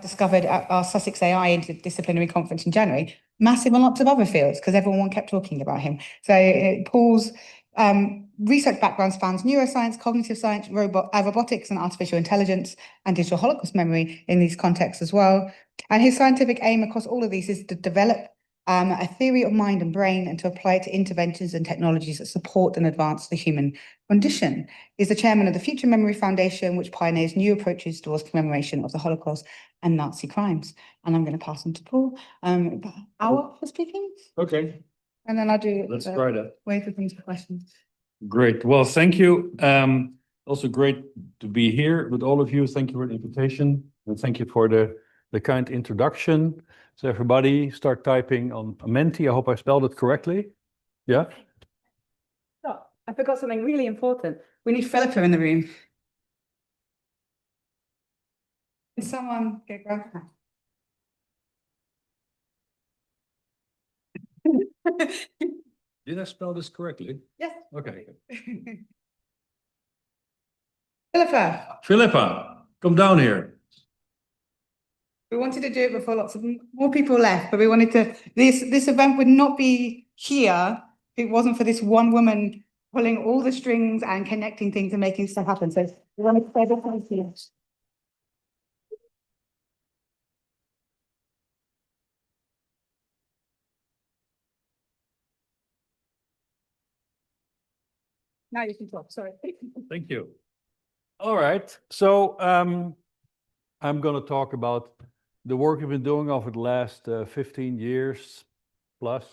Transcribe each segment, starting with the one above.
discovered at our Sussex AI Interdisciplinary Conference in January, massive on lots of other fields because everyone kept talking about him. So Paul's research background spans neuroscience, cognitive science, robotics and artificial intelligence, and digital Holocaust memory in these contexts as well. And his scientific aim across all of these is to develop a theory of mind and brain and to apply it to interventions and technologies that support and advance the human condition. He's the chairman of the Future Memory Foundation, which pioneers new approaches towards commemoration of the Holocaust and Nazi crimes. And I'm going to pass on to Paul. Hour for speaking. Okay. And then I'll do. Let's try that. Wait for things for questions. Great. Well, thank you. Also great to be here with all of you. Thank you for the invitation and thank you for the kind introduction. So everybody start typing on Menti. I hope I spelled it correctly. Yeah. Oh, I forgot something really important. We need Philippa in the room. Can someone go grab her? Did I spell this correctly? Yes. Okay. Philippa, come down here. we wanted to do it before lots of more people left, but we wanted to, this event would not be here if it wasn't for this one woman pulling all the strings and connecting things and making stuff happen. So we wanted to say this one here. Now you can talk, sorry. Thank you. All right. So I'm going to talk about the work we've been doing over the last 15 years plus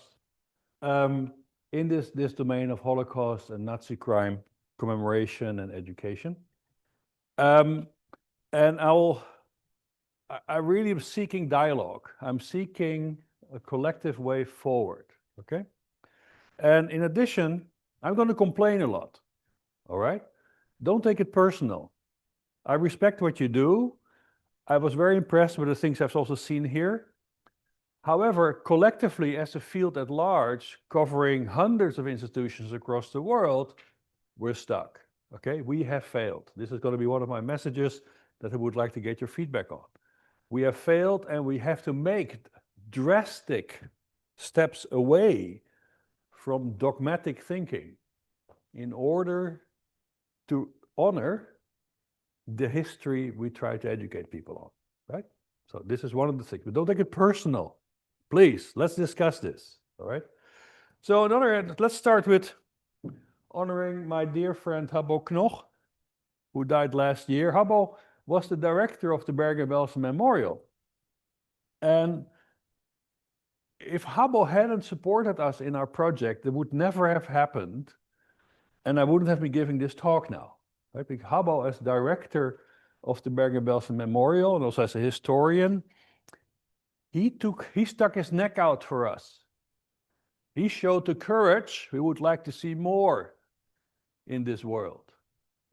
in this domain of Holocaust and Nazi crime commemoration and education. And I really am seeking dialogue. I'm seeking a collective way forward, okay? And in addition, I'm going to complain a lot, all right? Don't take it personal. I respect what you do. I was very impressed with the things I've also seen here. However, collectively as a field at large, covering hundreds of institutions across the world, we're stuck, okay? We have failed. This is going to be one of my messages that I would like to get your feedback on. We have failed and we have to make drastic steps away from dogmatic thinking in order to honor the history we try to educate people on, right? So this is one of the things, but don't take it personal. Please, let's discuss this, all right? So on the other hand, let's start with honoring my dear friend Habbo Knoch, who died last year. Habbo was the director of the Bergen-Belsen Memorial. And if Habbo hadn't supported us in our project, it would never have happened, and I wouldn't have been giving this talk now. Right? Because Habbo, as director of the Bergen-Belsen Memorial and also as a historian, he stuck his neck out for us. He showed the courage we would like to see more in this world,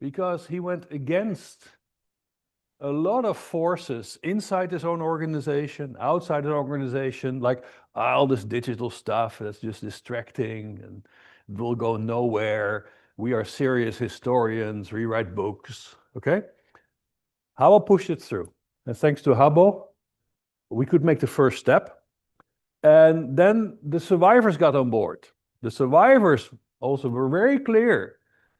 because he went against a lot of forces inside his own organization, outside his organization, like all this digital stuff that's just distracting and it will go nowhere. We are serious historians, we write books, okay? Habbo pushed it through. And thanks to Habbo, we could make the first step. And then the survivors got on board. The survivors also were very clear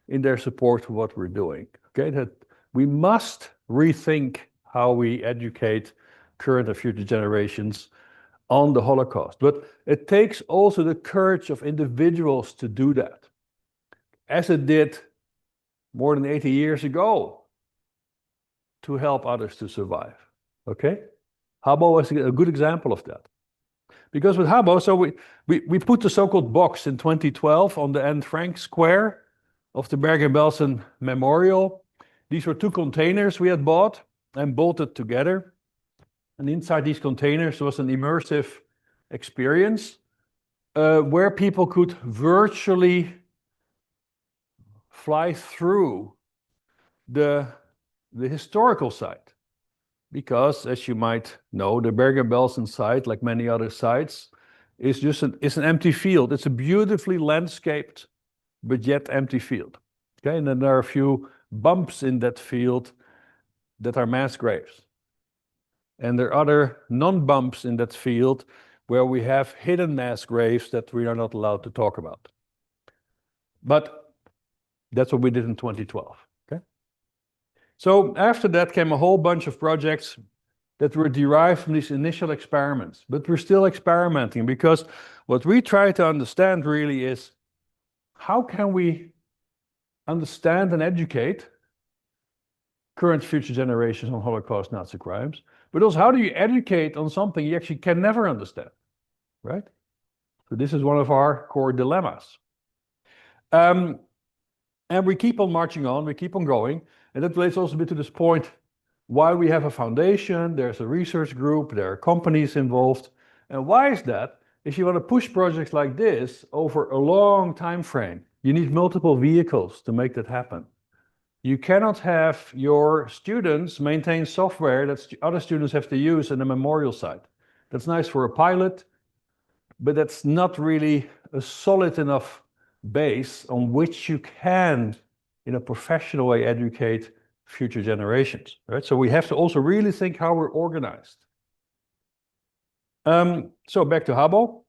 in their support for what we're doing, okay? That we must rethink how we educate current and future generations on the Holocaust. But it takes also the courage of individuals to do that, as it did more than 80 years ago, to help others to survive, okay? Habbo was a good example of that. Because with Habbo, so we put the so-called box in 2012 on the Anne Frank Square of the Bergen-Belsen Memorial. These were two containers we had bought and bolted together. And inside these containers was an immersive experience where people could virtually fly through the historical site. Because, as you might know, the Bergen-Belsen site, like many other sites, is just an empty field. It's a beautifully landscaped, but yet empty field. Okay, and then there are a few bumps in that field that are mass graves. And there are other non-bumps in that field where we have hidden mass graves that we are not allowed to talk about. But that's what we did in 2012. Okay. So after that came a whole bunch of projects that were derived from these initial experiments, but we're still experimenting, because what we try to understand really is, how can we understand and educate current future generations on Holocaust Nazi crimes, but also how do you educate on something you actually can never understand, right? So this is one of our core dilemmas. And we keep on marching on, we keep on going, and that relates also a bit to this point, why we have a foundation, there's a research group, there are companies involved. And why is that? If you want to push projects like this over a long time frame, you need multiple vehicles to make that happen. You cannot have your students maintain software that other students have to use in a memorial site. That's nice for a pilot, but that's not really a solid enough base on which you can, in a professional way, educate future generations, right? So we have to also really think how we're organized. So back to Habo.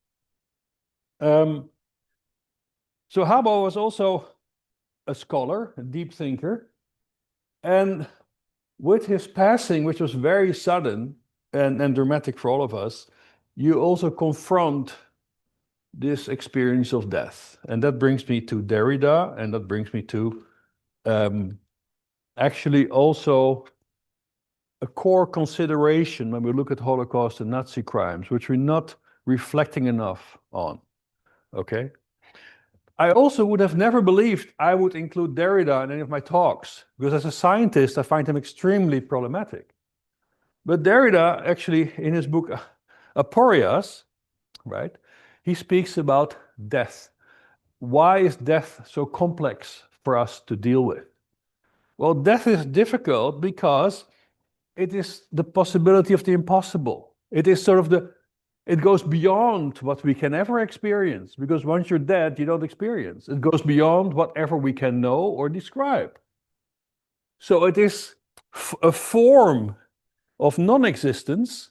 So Habo was also a scholar, a deep thinker, and with his passing, which was very sudden and dramatic for all of us, you also confront this experience of death. And that brings me to Derrida, and that brings me to actually also a core consideration when we look at Holocaust and Nazi crimes, which we're not reflecting enough on, okay? I also would have never believed I would include Derrida in any of my talks, because as a scientist, I find him extremely problematic. But Derrida, actually, in his book, Aporias, right, he speaks about death. Why is death so complex for us to deal with? Well, death is difficult because it is the possibility of the impossible. It is sort of it goes beyond what we can ever experience, because once you're dead, you don't experience. It goes beyond whatever we can know or describe. So it is a form of non-existence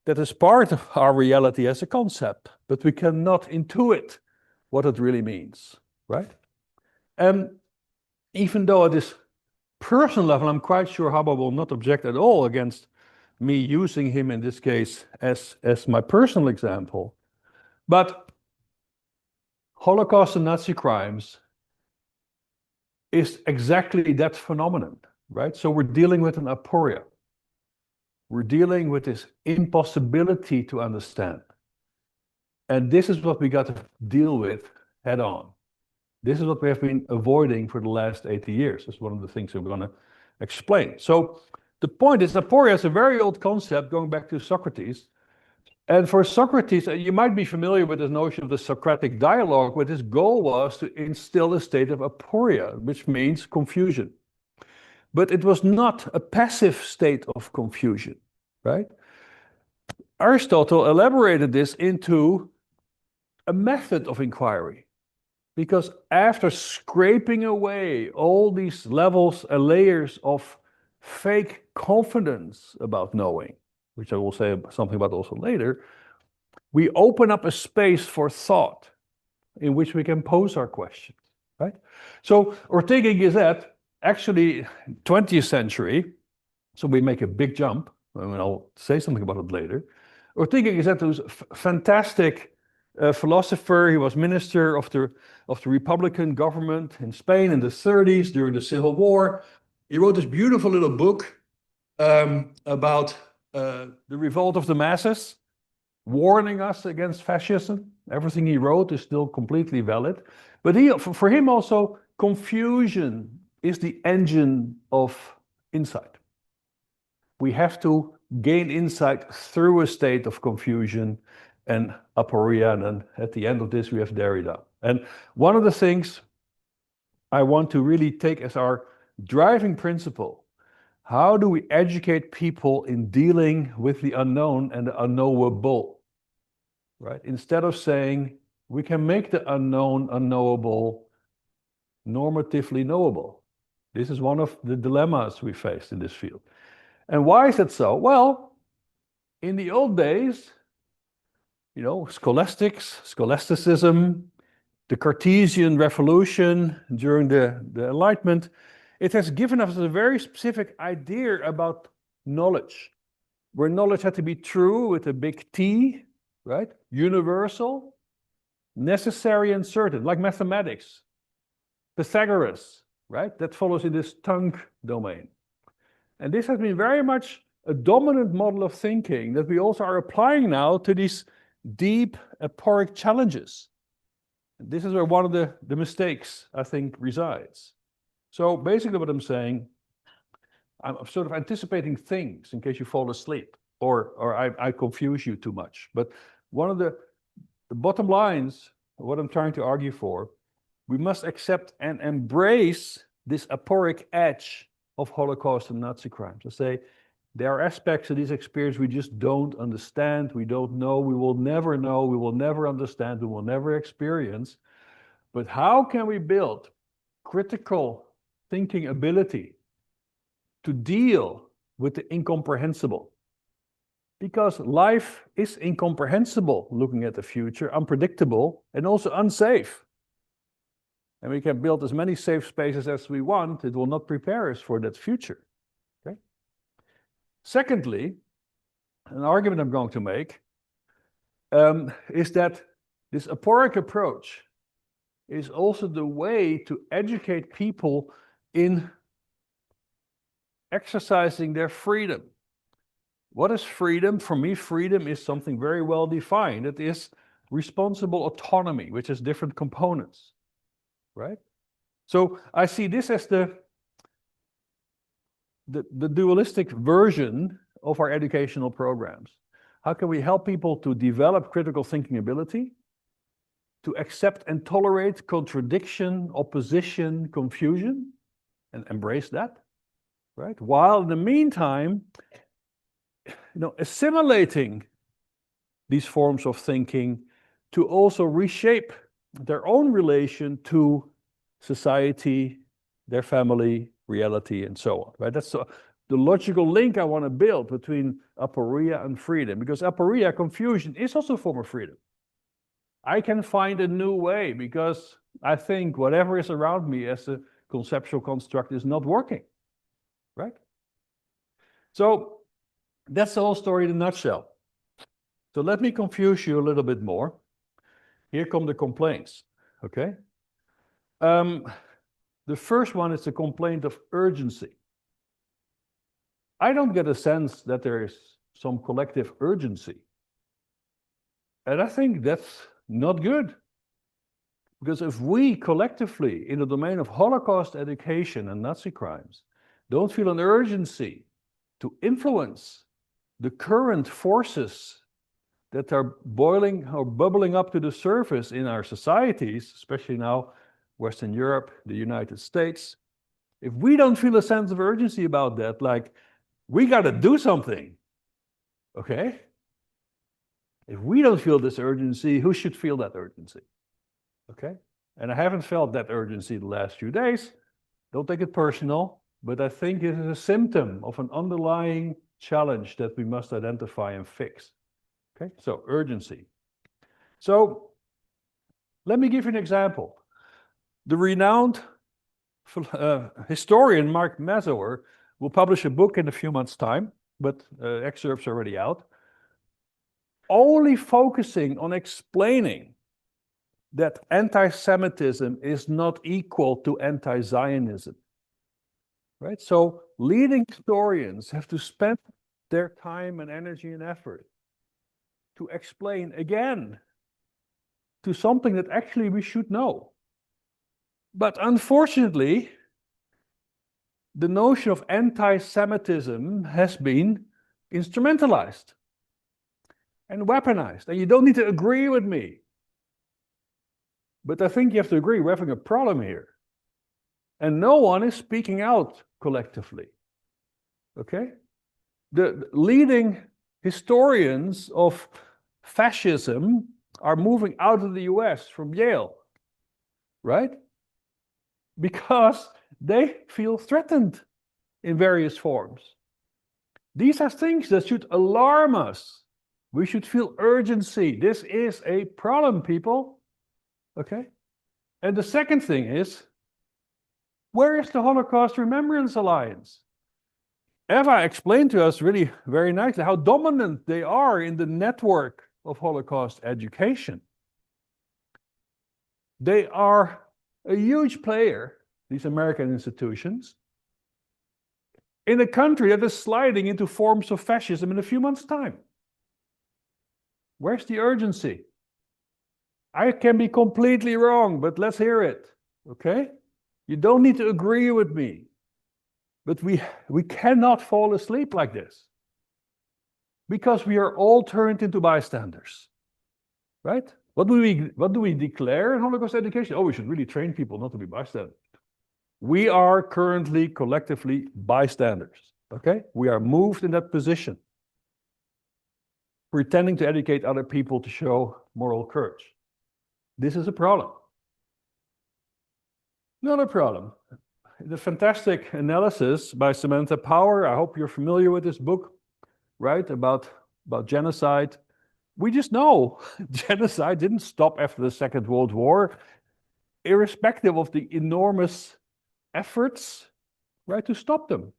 that is part of our reality as a concept, but we cannot intuit what it really means, right? And even though at this personal level, I'm quite sure Habo will not object at all against me using him in this case as my personal example. But Holocaust and Nazi crimes is exactly that phenomenon, right? So we're dealing with an aporia. We're dealing with this impossibility to understand. And this is what we got to deal with head on. This is what we have been avoiding for the last 80 years. That's one of the things that we're going to explain. So the point is, aporia is a very old concept going back to Socrates. And for Socrates, you might be familiar with this notion of the Socratic dialogue, where his goal was to instill a state of aporia, which means confusion. But it was not a passive state of confusion, right? Aristotle elaborated this into a method of inquiry, because after scraping away all these levels and layers of fake confidence about knowing, which I will say something about also later, we open up a space for thought in which we can pose our questions, right? So Ortega y Gasset, actually 20th century, so we make a big jump, and I'll say something about it later. Ortega y Gasset was a fantastic philosopher. He was minister of the Republican government in Spain in the 30s during the Civil War. He wrote this beautiful little book about the revolt of the masses, warning us against fascism. Everything he wrote is still completely valid. But for him also, confusion is the engine of insight. We have to gain insight through a state of confusion and aporia, and then at the end of this we have Derrida. And one of the things I want to really take as our driving principle, how do we educate people in dealing with the unknown and the unknowable, right? Instead of saying we can make the unknown unknowable normatively knowable. This is one of the dilemmas we faced in this field. And why is that so? Well, in the old days, you know, scholasticism, the Cartesian revolution during the Enlightenment, it has given us a very specific idea about knowledge, where knowledge had to be true with a big T, right? Universal, necessary and certain, like mathematics. Pythagoras, right? That follows in this tongue domain. And this has been very much a dominant model of thinking that we also are applying now to these deep aporic challenges. And this is where one of the mistakes, I think, resides. So basically what I'm saying, I'm sort of anticipating things in case you fall asleep or I confuse you too much. But one of the bottom lines, what I'm trying to argue for, we must accept and embrace this aporic edge of Holocaust and Nazi crimes. I say there are aspects of this experience we just don't understand, we don't know, we will never understand, we will never experience. But how can we build critical thinking ability to deal with the incomprehensible? Because life is incomprehensible looking at the future, unpredictable, and also unsafe. And we can build as many safe spaces as we want, it will not prepare us for that future. Okay? Secondly, an argument I'm going to make is that this aporic approach is also the way to educate people in exercising their freedom. What is freedom? For me, freedom is something very well defined. It is responsible autonomy, which has different components, right? So I see this as the dualistic version of our educational programs. How can we help people to develop critical thinking ability, to accept and tolerate contradiction, opposition, confusion, and embrace that, right? While in the meantime, you know, assimilating these forms of thinking to also reshape their own relation to society, their family, reality, and so on, right? That's the logical link I want to build between aporia and freedom, because aporia, confusion, is also a form of freedom. I can find a new way because I think whatever is around me as a conceptual construct is not working, right? So that's the whole story in a nutshell. So let me confuse you a little bit more. Here come the complaints, okay? The first one is the complaint of urgency. I don't get a sense that there is some collective urgency. And I think that's not good. Because if we collectively, in the domain of Holocaust education and Nazi crimes, don't feel an urgency to influence the current forces that are boiling or bubbling up to the surface in our societies, especially now Western Europe, the United States, if we don't feel a sense of urgency about that, like, we got to do something, okay? If we don't feel this urgency, who should feel that urgency, okay? And I haven't felt that urgency the last few days. Don't take it personal, but I think it is a symptom of an underlying challenge that we must identify and fix, okay? So urgency. So let me give you an example. The renowned historian Mark Mazower will publish a book in a few months' time, but excerpts are already out, only focusing on explaining that anti-Semitism is not equal to anti-Zionism, right? So leading historians have to spend their time and energy and effort to explain again to something that actually we should know. But unfortunately, the notion of anti-Semitism has been instrumentalized and weaponized. And you don't need to agree with me. But I think you have to agree we're having a problem here. And no one is speaking out collectively. Okay? The leading historians of fascism are moving out of the US from Yale, right? Because they feel threatened in various forms. These are things that should alarm us. We should feel urgency. This is a problem, people. Okay? And the second thing is, where is the Holocaust Remembrance Alliance? Eva explained to us really very nicely how dominant they are in the network of Holocaust education. They are a huge player, these American institutions, in a country that is sliding into forms of fascism in a few months' time. Where's the urgency? I can be completely wrong, but let's hear it, okay? You don't need to agree with me, but we cannot fall asleep like this because we are all turned into bystanders, right? What do we declare in Holocaust education? Oh, we should really train people not to be bystanders. We are currently collectively bystanders, okay? We are moved in that position, pretending to educate other people to show moral courage. This is a problem. Another problem. The fantastic analysis by Samantha Power, I hope you're familiar with this book, right, about genocide. We just know genocide didn't stop after the Second World War, irrespective of the enormous efforts, right, to stop them.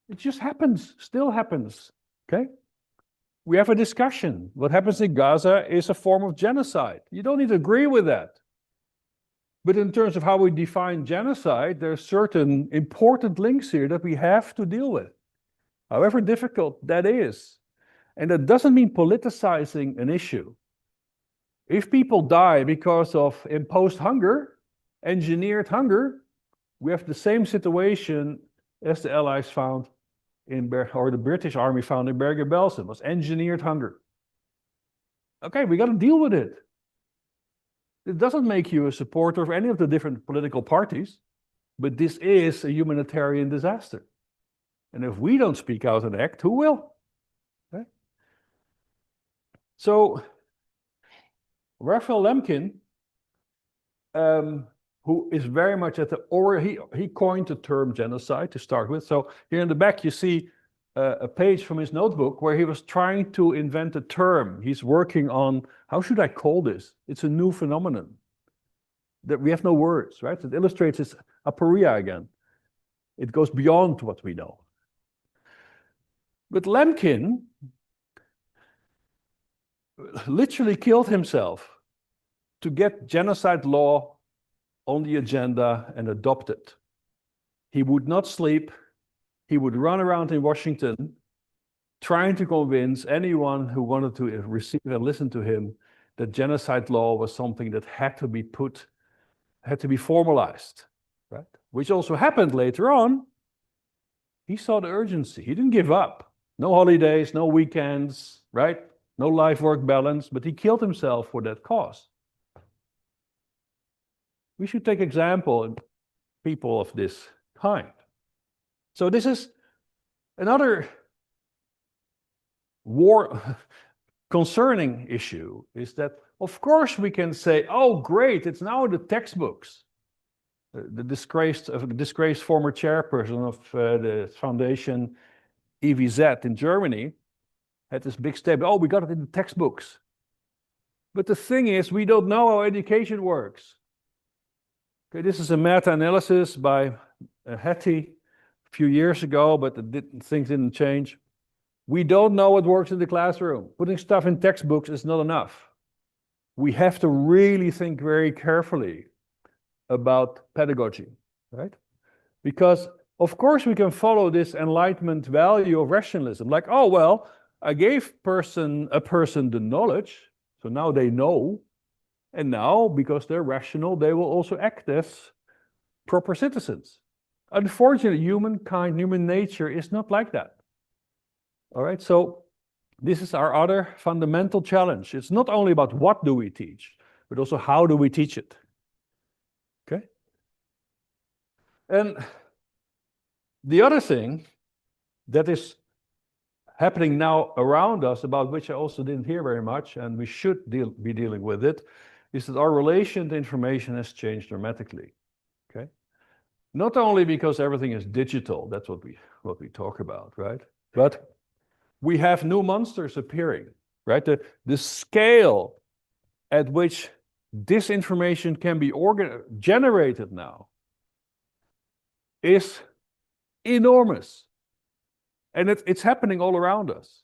It just happens, still happens, okay? We have a discussion. What happens in Gaza is a form of genocide. You don't need to agree with that. But in terms of how we define genocide, there are certain important links here that we have to deal with, however difficult that is. And that doesn't mean politicizing an issue. If people die because of imposed hunger, engineered hunger, we have the same situation as the Allies found or the British Army found in Bergen-Belsen, was engineered hunger. Okay, we got to deal with it. It doesn't make you a supporter of any of the different political parties, but this is a humanitarian disaster. And if we don't speak out and act, who will? Okay? So, Raphael Lemkin, who is very much at he coined the term genocide to start with. So here in the back you see a page from his notebook where he was trying to invent a term. He's working on, how should I call this? It's a new phenomenon that we have no words, right? It illustrates this aporia again. It goes beyond what we know. But Lemkin literally killed himself to get genocide law on the agenda and adopt it. He would not sleep. He would run around in Washington trying to convince anyone who wanted to receive and listen to him that genocide law was something that had to be formalized, right? Which also happened later on. He saw the urgency. He didn't give up. No holidays, no weekends, right? No life-work balance, but he killed himself for that cause. We should take example in people of this kind. So this is another concerning issue, is that of course we can say, oh great, it's now in the textbooks. The disgraced former chairperson of the foundation EVZ in Germany had this big statement, oh, we got it in the textbooks. But the thing is, we don't know how education works. Okay, this is a meta-analysis by Hattie a few years ago, but things didn't change. We don't know what works in the classroom. Putting stuff in textbooks is not enough. We have to really think very carefully about pedagogy, right? Because of course we can follow this Enlightenment value of rationalism, like, oh well, I gave a person the knowledge, so now they know. And now, because they're rational, they will also act as proper citizens. Unfortunately, humankind, human nature is not like that. All right, so this is our other fundamental challenge. It's not only about what do we teach, but also how do we teach it. Okay? And the other thing that is happening now around us, about which I also didn't hear very much, and we should be dealing with it, is that our relation to information has changed dramatically, okay? Not only because everything is digital, that's what we talk about, right? But we have new monsters appearing, right? The scale at which disinformation can be generated now is enormous. And it's happening all around us.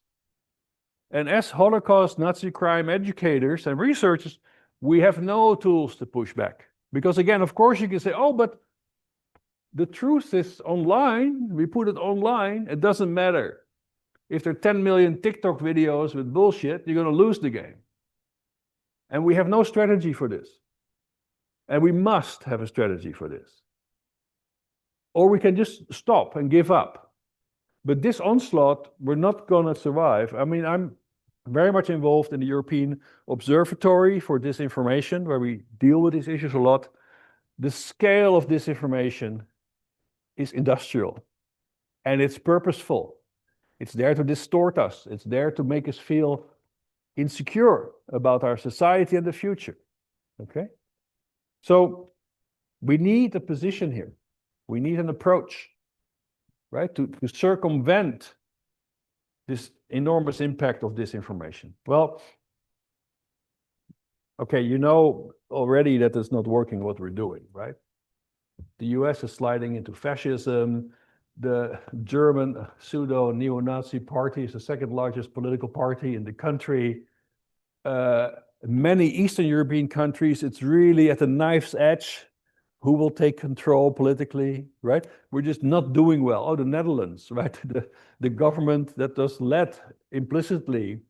And as Holocaust, Nazi crime educators and researchers, we have no tools to push back. Because again, of course, you can say, oh, but the truth is online. We put it online. It doesn't matter. If there are 10 million TikTok videos with bullshit, you're going to lose the game. And we have no strategy for this. And we must have a strategy for this. Or we can just stop and give up. But this onslaught, we're not going to survive. I mean, I'm very much involved in the European Observatory for Disinformation, where we deal with these issues a lot. The scale of disinformation is industrial, and it's purposeful. It's there to distort us. It's there to make us feel insecure about our society and the future. Okay? So we need a position here. We need an approach, right, to circumvent this enormous impact of disinformation. Well, okay, you know already that it's not working what we're doing, right? The US is sliding into fascism. The German pseudo-neo-Nazi party is the second largest political party in the country. Many Eastern European countries, it's really at the knife's edge. Who will take control politically, right? We're just not doing well. Oh, the Netherlands, right? The government that was led implicitly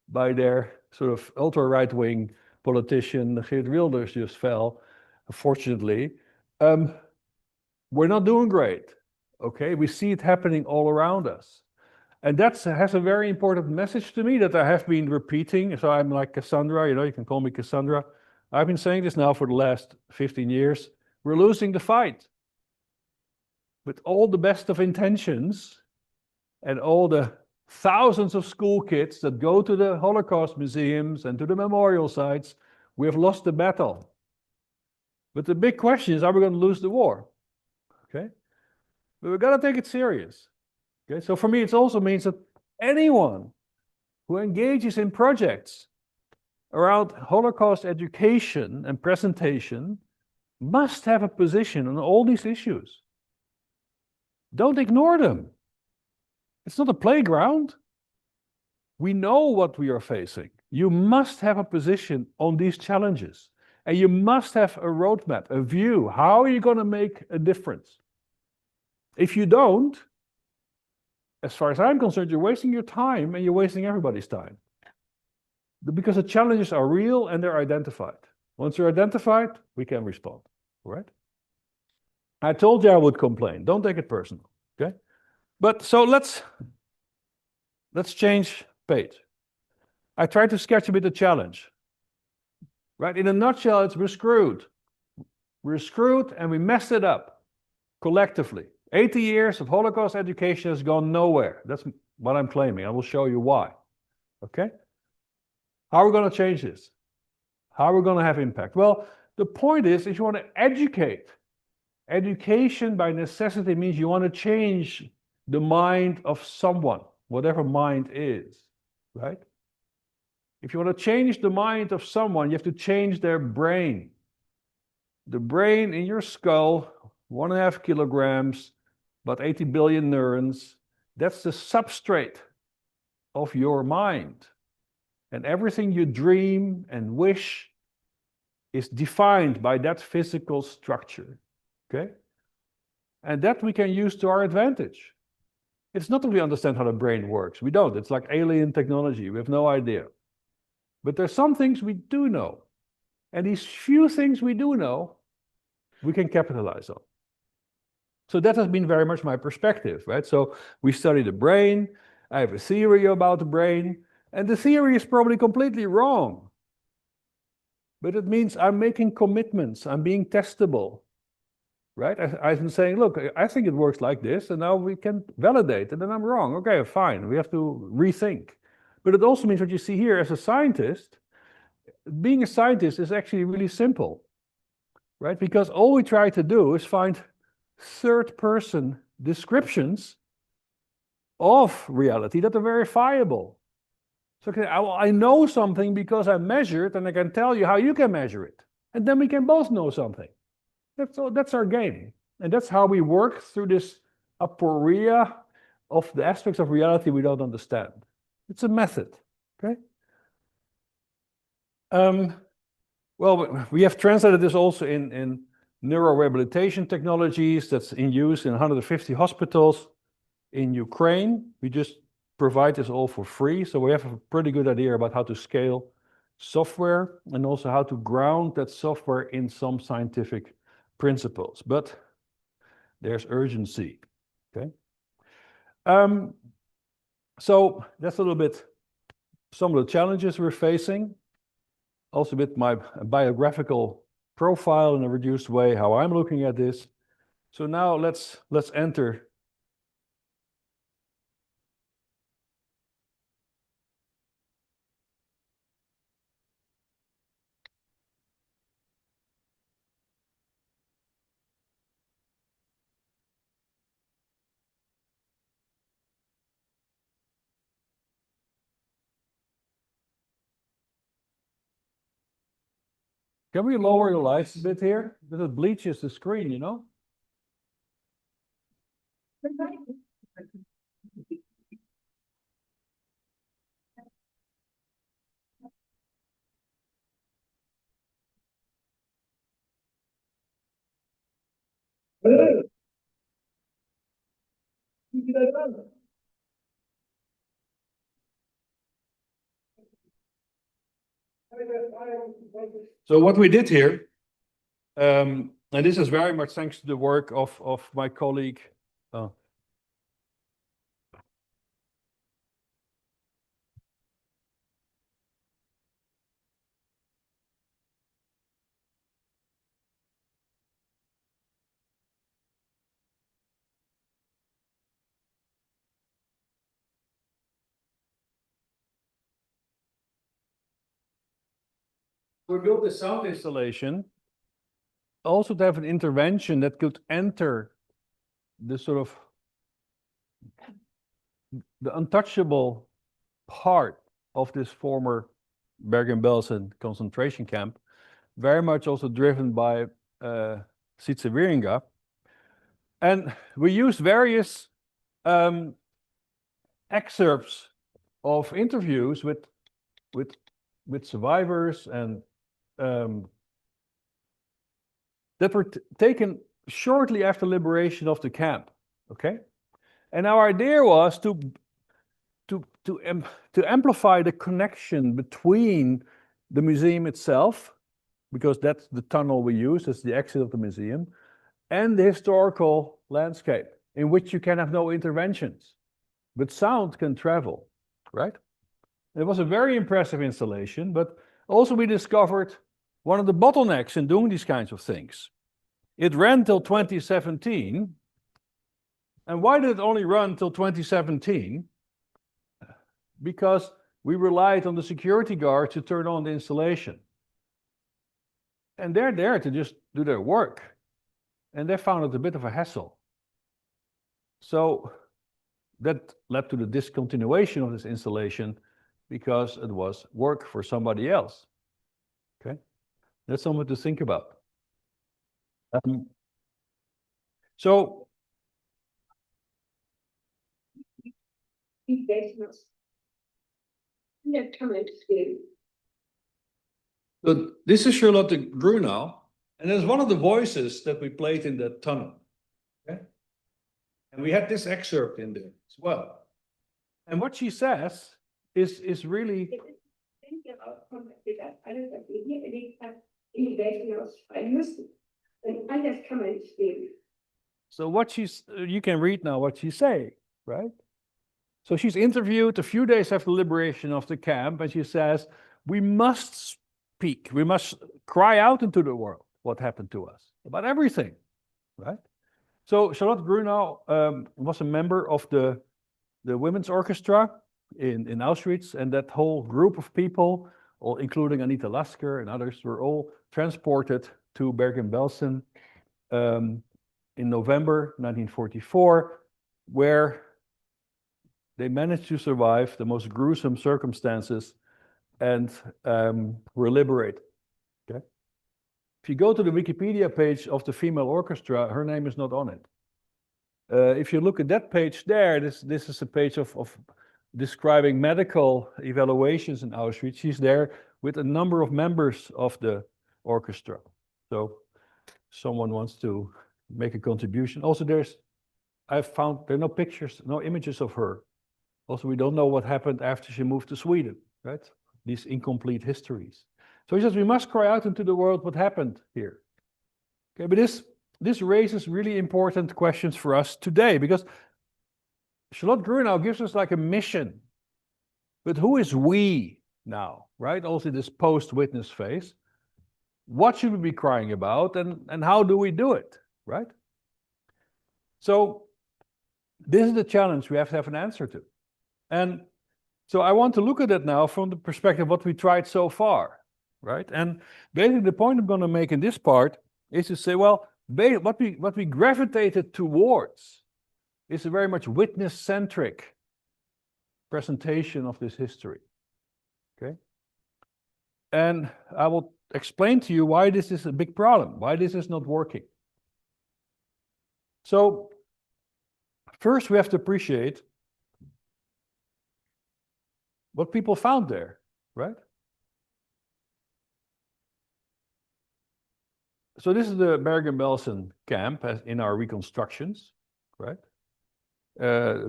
by their sort of ultra-right-wing politician, Geert Wilders, just fell, unfortunately. We're not doing great, okay? We see it happening all around us. And that has a very important message to me that I have been repeating. So I'm like Cassandra, you know, you can call me Cassandra. I've been saying this now for the last 15 years. We're losing the fight. With all the best of intentions and all the thousands of school kids that go to the Holocaust museums and to the memorial sites, we have lost the battle. But the big question is, are we going to lose the war? Okay? But we've got to take it serious. Okay? So for me, it also means that anyone who engages in projects around Holocaust education and presentation must have a position on all these issues. Don't ignore them. It's not a playground. We know what we are facing. You must have a position on these challenges. And you must have a roadmap, a view. How are you going to make a difference? If you don't, as far as I'm concerned, you're wasting your time and you're wasting everybody's time. Because the challenges are real and they're identified. Once they're identified, we can respond, right? I told you I would complain. Don't take it personal, okay? But so let's change page. I tried to sketch a bit the challenge, right? In a nutshell, it's we're screwed. We're screwed and we messed it up collectively. 80 years of Holocaust education has gone nowhere. That's what I'm claiming. I will show you why, okay? How are we going to change this? How are we going to have impact? Well, the point is, if you want to educate, education by necessity means you want to change the mind of someone, whatever mind is, right? If you want to change the mind of someone, you have to change their brain. The brain in your skull, 1.5 kilograms, about 80 billion neurons, that's the substrate of your mind. And everything you dream and wish is defined by that physical structure, okay? And that we can use to our advantage. It's not that we understand how the brain works. We don't. It's like alien technology. We have no idea. But there's some things we do know. And these few things we do know, we can capitalize on. So that has been very much my perspective, right? So we study the brain. I have a theory about the brain. And the theory is probably completely wrong. But it means I'm making commitments. I'm being testable, right? I've been saying, look, I think it works like this, and now we can validate, and then I'm wrong. Okay, fine. We have to rethink. But it also means what you see here as a scientist, being a scientist is actually really simple, right? Because all we try to do is find third-person descriptions of reality that are verifiable. So I know something because I measured, and I can tell you how you can measure it. And then we can both know something. That's our game. And that's how we work through this aporia of the aspects of reality we don't understand. It's a method, okay? Well, we have translated this also in neurorehabilitation technologies that's in use in 150 hospitals in Ukraine. We just provide this all for free. So we have a pretty good idea about how to scale software and also how to ground that software in some scientific principles. But there's urgency, okay? So that's a little bit some of the challenges we're facing. Also a bit my biographical profile in a reduced way, how I'm looking at this. So now let's enter. Can we lower the lights a bit here? Because it bleaches the screen, you know? So what we did here, and this is very much thanks to the work of my colleague. We built a sound installation also to have an intervention that could enter the sort of the untouchable part of this former Bergen-Belsen concentration camp, very much also driven by Wieringa. And we used various excerpts of interviews with survivors and that were taken shortly after liberation of the camp. Okay, and our idea was to amplify the connection between the museum itself, because that's the tunnel we use, that's the exit of the museum, and the historical landscape in which you can have no interventions, but sound can travel, right? It was a very impressive installation, but also we discovered one of the bottlenecks in doing these kinds of things. It ran till 2017. And why did it only run till 2017? Because we relied on the security guards to turn on the installation. And they're there to just do their work. And they found it a bit of a hassle. So that led to the discontinuation of this installation because it was work for somebody else. Okay, that's something to think about. So this is Charlotte Grunau, and it's one of the voices that we played in that tunnel. Okay, and we had this excerpt in there as well. And what she says is really. So what you can read now what she's saying, right? So she's interviewed a few days after liberation of the camp, and she says, we must speak, we must cry out into the world what happened to us, about everything, right? So Charlotte Grunau was a member of the women's orchestra in Auschwitz, and that whole group of people, all, including Anita Lasker and others, were all transported to Bergen-Belsen in November 1944, where They managed to survive the most gruesome circumstances and were liberated. Okay? If you go to the Wikipedia page of the female orchestra, her name is not on it. If you look at that page there, this is a page of describing medical evaluations in Auschwitz. She's there with a number of members of the orchestra. So someone wants to make a contribution. Also, I've found there are no pictures, no images of her. Also, we don't know what happened after she moved to Sweden, right? These incomplete histories. So he says we must cry out into the world what happened here. Okay, but this raises really important questions for us today, because Charlotte Grunau gives us like a mission. But who is we now, right? Also this post-witness phase. What should we be crying about, and how do we do it, right? So this is the challenge we have to have an answer to. And so I want to look at it now from the perspective of what we tried so far, right? And basically the point I'm going to make in this part is to say, well, what we gravitated towards is a very much witness-centric presentation of this history, okay? And I will explain to you why this is a big problem, why this is not working. So first we have to appreciate what people found there, right? So this is the Bergen-Belsen camp in our reconstructions, right?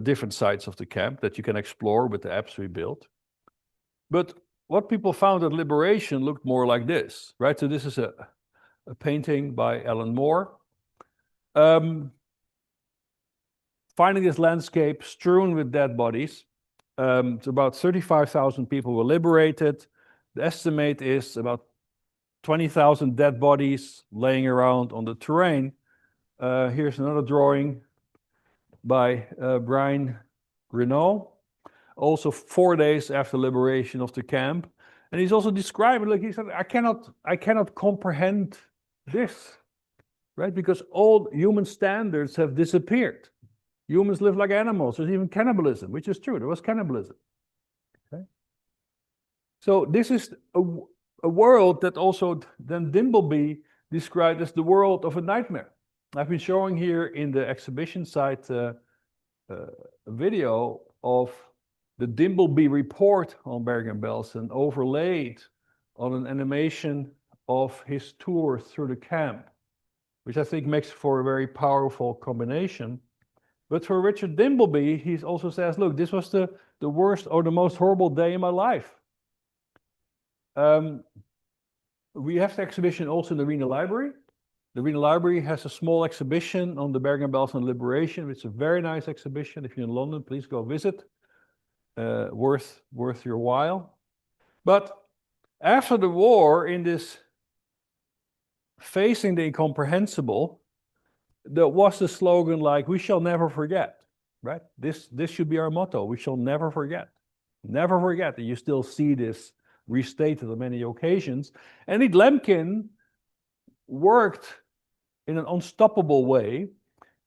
Different sites of the camp that you can explore with the apps we built. But what people found at liberation looked more like this, right? So this is a painting by Alan Moore. Finding this landscape strewn with dead bodies. So about 35,000 people were liberated. The estimate is about 20,000 dead bodies laying around on the terrain. Here's another drawing by Brian Renault, also 4 days after liberation of the camp. And he's also describing, like he said, I cannot comprehend this, right? Because all human standards have disappeared. Humans live like animals. There's even cannibalism, which is true. There was cannibalism. Okay? So this is a world that also then Dimbleby described as the world of a nightmare. I've been showing here in the exhibition site a video of the Dimbleby report on Bergen-Belsen overlaid on an animation of his tour through the camp, which I think makes for a very powerful combination. But for Richard Dimbleby, he also says, look, this was the worst or the most horrible day in my life. We have the exhibition also in the Wiener Library. The Wiener Library has a small exhibition on the Bergen-Belsen liberation. It's a very nice exhibition. If you're in London, please go visit. Worth your while. But after the war, in this facing the incomprehensible, there was the slogan like, we shall never forget, right? This should be our motto. We shall never forget. Never forget. And you still see this restated on many occasions. And Ed Lemkin worked in an unstoppable way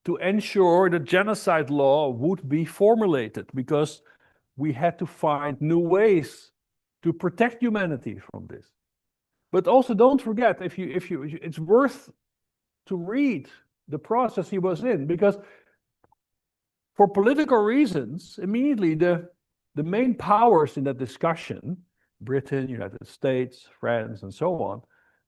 to ensure that genocide law would be formulated, because we had to find new ways to protect humanity from this. But also don't forget, it's worth to read the process he was in, because for political reasons, immediately the main powers in that discussion, Britain, United States, France, and so on,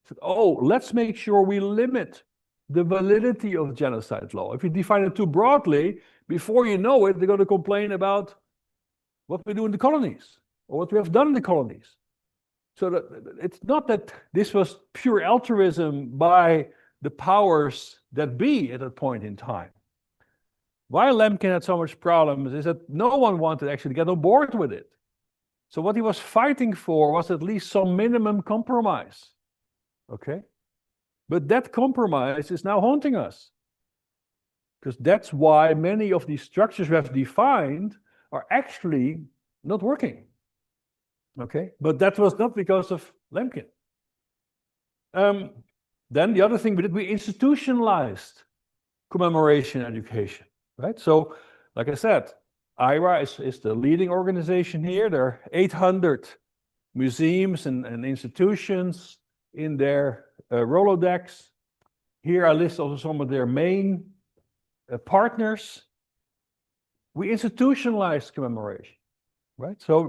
said, oh, let's make sure we limit the validity of genocide law. If you define it too broadly, before you know it, they're going to complain about what we do in the colonies, or what we have done in the colonies. So that it's not that this was pure altruism by the powers that be at that point in time. Why Lemkin had so much problems is that no one wanted actually to get on board with it. So what he was fighting for was at least some minimum compromise. Okay? But that compromise is now haunting us. Because that's why many of these structures we have defined are actually not working. Okay? But that was not because of Lemkin. Then the other thing we did, we institutionalized commemoration education, right? So, like I said, IRA is the leading organization here. There are 800 museums and institutions in their Rolodex. Here I list also some of their main partners. We institutionalized commemoration, right? So,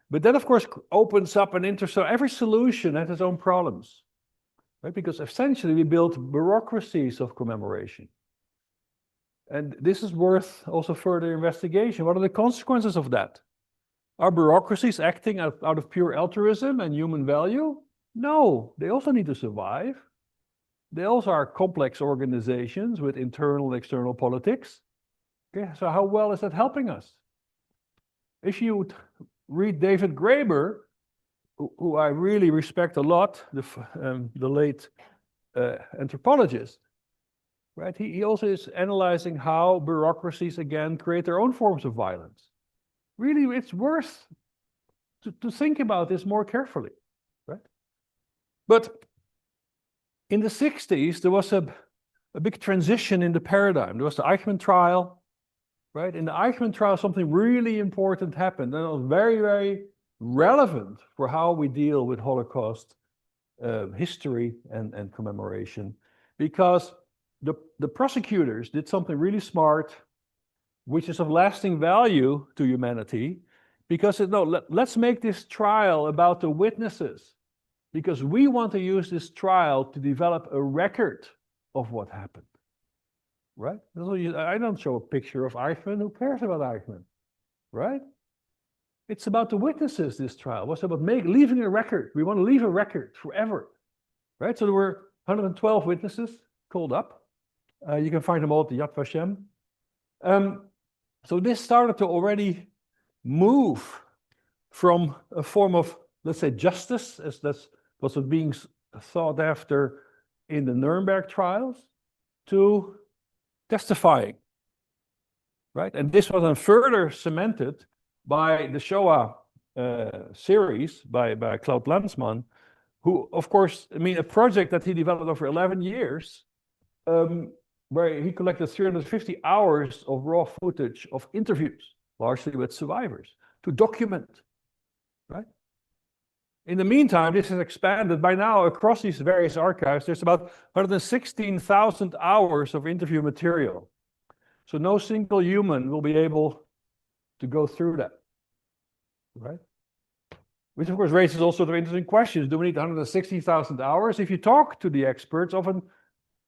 but that of course opens up an interest. So every solution has its own problems, right? Because essentially we built bureaucracies of commemoration. And this is worth also further investigation. What are the consequences of that? Are bureaucracies acting out of pure altruism and human value? No, they also need to survive. They also are complex organizations with internal and external politics. Okay, so how well is that helping us? If you read David Graeber, who I really respect a lot, the late anthropologist, right? He also is analyzing how bureaucracies again create their own forms of violence. Really, it's worth to think about this more carefully, right? But in the 60s, there was a big transition in the paradigm. There was the Eichmann trial, right? In the Eichmann trial, something really important happened, and it was very, very relevant for how we deal with Holocaust history and commemoration, because the prosecutors did something really smart, which is of lasting value to humanity, because let's make this trial about the witnesses, because we want to use this trial to develop a record of what happened, right? I don't show a picture of Eichmann. Who cares about Eichmann, right? It's about the witnesses, this trial. What's about leaving a record? We want to leave a record forever, right? So there were 112 witnesses called up. You can find them all at the Yad Vashem. So this started to already move from a form of, let's say, justice, as that's was being thought after in the Nuremberg trials, to testifying, right? And this was then further cemented by the Shoah series by Claude Lanzmann, who, of course, a project that he developed over 11 years, where he collected 350 hours of raw footage of interviews, largely with survivors, to document, right? In the meantime, this has expanded. By now, across these various archives, there's about 116,000 hours of interview material. So no single human will be able to go through that, right? Which, of course, raises all sorts of interesting questions. Do we need 160,000 hours? If you talk to the experts, often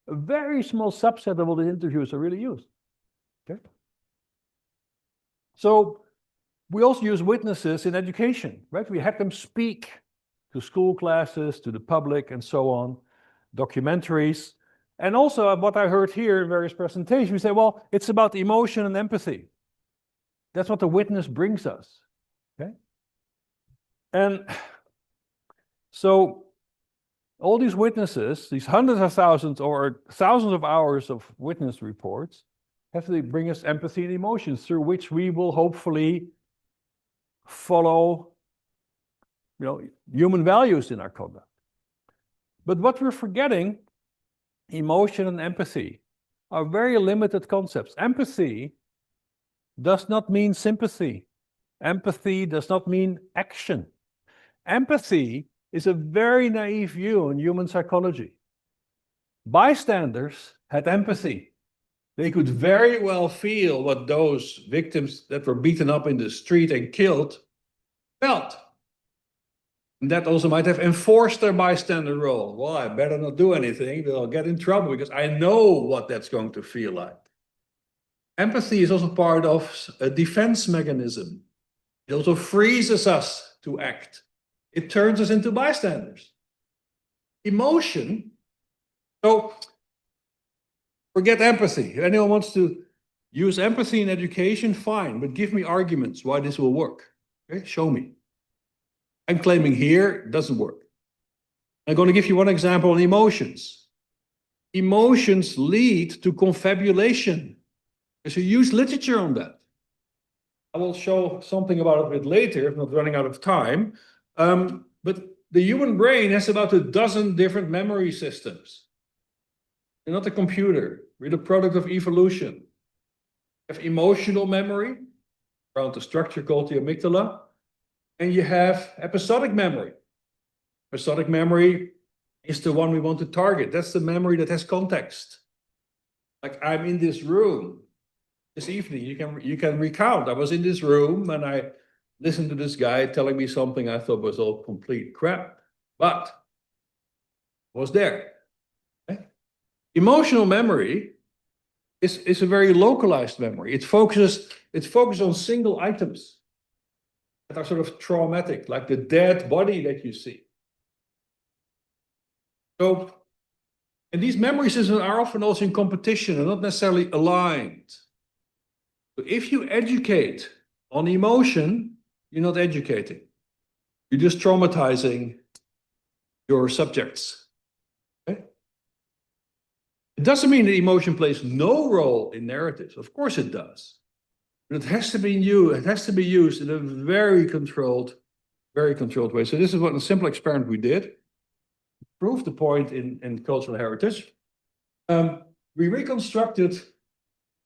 a very small subset of all the interviews are really used, okay? So we also use witnesses in education, right? We had them speak to school classes, to the public, and so on, documentaries. And also what I heard here in various presentations, we say, well, it's about emotion and empathy. That's what the witness brings us, okay? And so all these witnesses, these hundreds of thousands or thousands of hours of witness reports, have to bring us empathy and emotions through which we will hopefully follow, human values in our conduct. But what we're forgetting, emotion and empathy, are very limited concepts. Empathy does not mean sympathy. Empathy does not mean action. Empathy is a very naive view on human psychology. Bystanders had empathy. They could very well feel what those victims that were beaten up in the street and killed felt. And that also might have enforced their bystander role. Well, I better not do anything, but I'll get in trouble because I know what that's going to feel like. Empathy is also part of a defense mechanism. It also freezes us to act. It turns us into bystanders. Emotion, so forget empathy. If anyone wants to use empathy in education, fine, but give me arguments why this will work. Okay, show me. I'm claiming here it doesn't work. I'm going to give you one example on emotions. Emotions lead to confabulation. There's a huge literature on that. I will show something about it a bit later, if not running out of time. But the human brain has about a dozen different memory systems. You're not a computer. We're the product of evolution. We have emotional memory, around the structure called the amygdala. And you have episodic memory. Episodic memory is the one we want to target. That's the memory that has context. Like, I'm in this room this evening. You can recount. I was in this room and I listened to this guy telling me something I thought was all complete crap, but I was there. Okay? Emotional memory is a very localized memory. It focuses on single items that are sort of traumatic, like the dead body that you see. So, and these memory systems are often also in competition and not necessarily aligned. So if you educate on emotion, you're not educating. You're just traumatizing your subjects. Okay? It doesn't mean that emotion plays no role in narratives. Of course it does. But it has to be used in a very controlled way. So this is what a simple experiment we did. Prove the point in cultural heritage. We reconstructed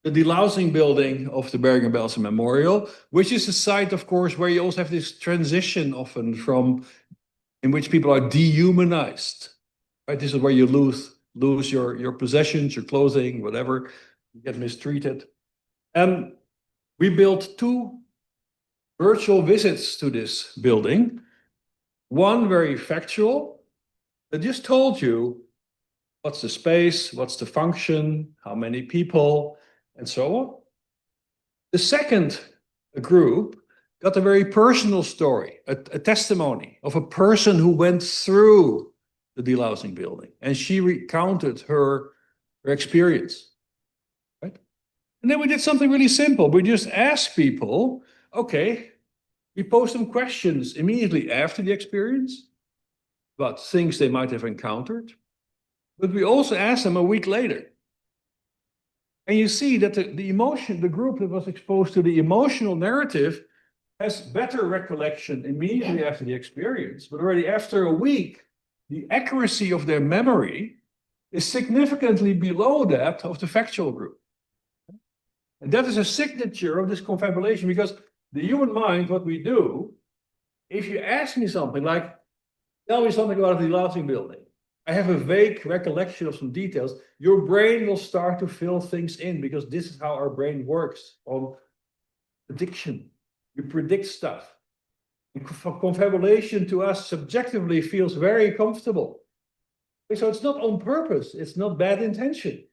the delousing building of the Bergen-Belsen Memorial, which is a site, of course, where you also have this transition often in which people are dehumanized. Right? This is where you lose your possessions, your clothing, whatever, you get mistreated. We built 2 virtual visits to this building. One very factual, that just told you what's the space, what's the function, how many people, and so on. The second group got a very personal story, a testimony of a person who went through the delousing building, and she recounted her experience. Right? And then we did something really simple. We just asked people, okay, we posed them questions immediately after the experience about things they might have encountered, but we also asked them a week later. And you see that the group that was exposed to the emotional narrative has better recollection immediately after the experience, but already after a week, the accuracy of their memory is significantly below that of the factual group. And that is a signature of this confabulation, because the human mind, what we do, if you ask me something like, tell me something about the delousing building, I have a vague recollection of some details, your brain will start to fill things in, because this is how our brain works on prediction. We predict stuff. Confabulation to us subjectively feels very comfortable. So it's not on purpose, it's not bad intention.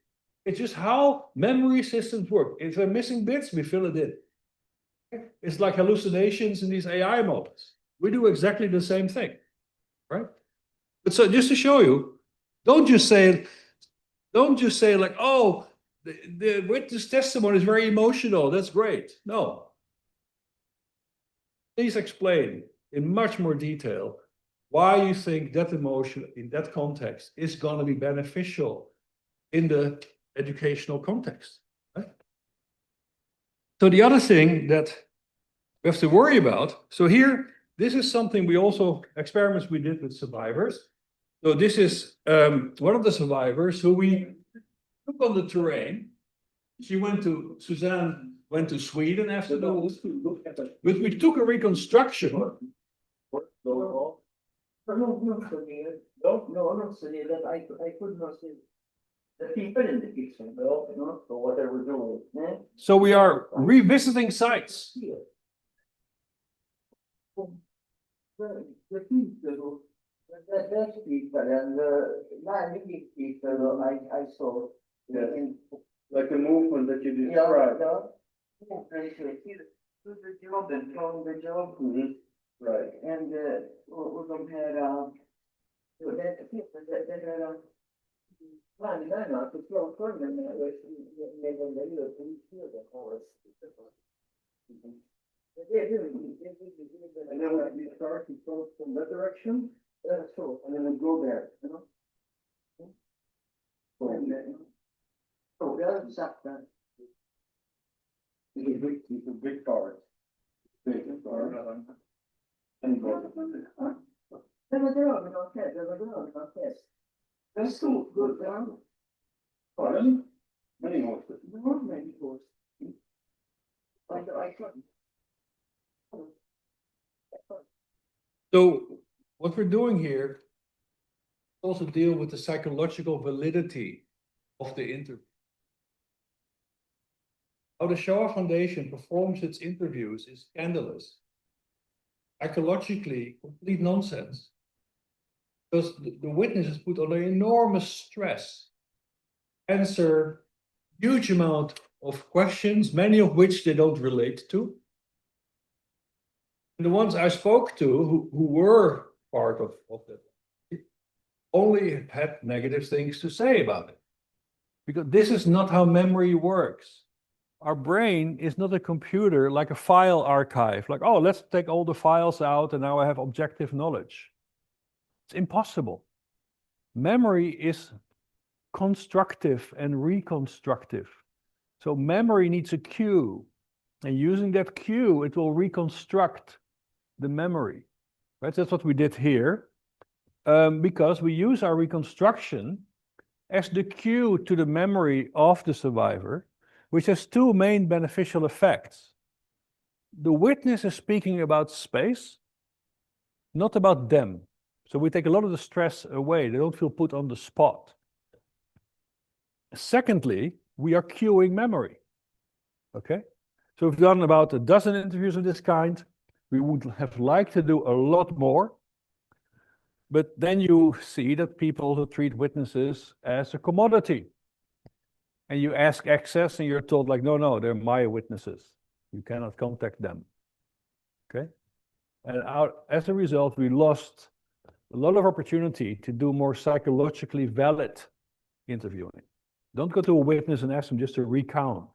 It's just how memory systems work. If there are missing bits, we fill it in. It's like hallucinations in these AI models. We do exactly the same thing, right? But so just to show you, don't just say like, oh, the witness testimony is very emotional, that's great. No. Please explain in much more detail why you think that emotion in that context is going to be beneficial in the educational context. Right? So the other thing that we have to worry about, so here, this is something experiments we did with survivors. So this is one of the survivors who we took on the terrain. Suzanne went to Sweden after the war, but we took a reconstruction. No, not so near that I could not see the people in the kitchen, so what they were doing. So we are revisiting sites. The people, that people and the many people I saw. In, Like the movement that you described. From the job. Right. And de här vännerna förstår följden med den där lösningen på And then when you start to go from that direction, so and then we go there, you know? So det har sagt att It's a big card. Big card. And go. det var drömmen av fest. That's still good. Pardon? Many horses. Many horses. I couldn't. So what we're doing here also deal with the psychological validity of the interview. How the Shoah Foundation performs its interviews is scandalous. Psychologically, complete nonsense. Because the witness is put under enormous stress, answer huge amount of questions, many of which they don't relate to. And the ones I spoke to who were part of that only had negative things to say about it. Because this is not how memory works. Our brain is not a computer like a file archive, like, oh, let's take all the files out and now I have objective knowledge. It's impossible. Memory is constructive and reconstructive. So memory needs a cue, and using that cue, it will reconstruct the memory. Right? That's what we did here, because we use our reconstruction as the cue to the memory of the survivor, which has two main beneficial effects. The witness is speaking about space, not about them. So we take a lot of the stress away. They don't feel put on the spot. Secondly, we are cueing memory. Okay? So we've done about a dozen interviews of this kind. We would have liked to do a lot more. But then you see that people who treat witnesses as a commodity. And you ask access and you're told like, no, they're my witnesses. You cannot contact them. Okay? And as a result, we lost a lot of opportunity to do more psychologically valid interviewing. Don't go to a witness and ask them just to recount.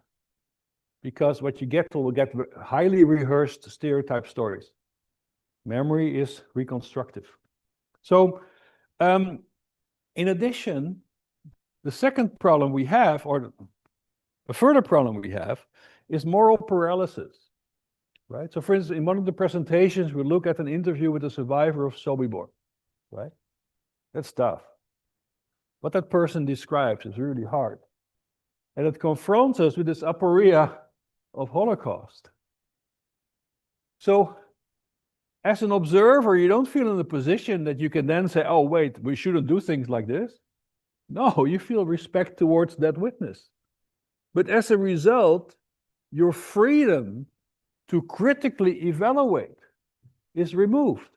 Because what you get will get highly rehearsed stereotype stories. Memory is reconstructive. So, in addition, the second problem we have, or a further problem we have, is moral paralysis. Right? So, for instance, in one of the presentations, we look at an interview with a survivor of Sobibor. Right? That's tough. What that person describes is really hard. And it confronts us with this aporia of Holocaust. So, as an observer, you don't feel in a position that you can then say, oh, wait, we shouldn't do things like this. No, you feel respect towards that witness. But as a result, your freedom to critically evaluate is removed.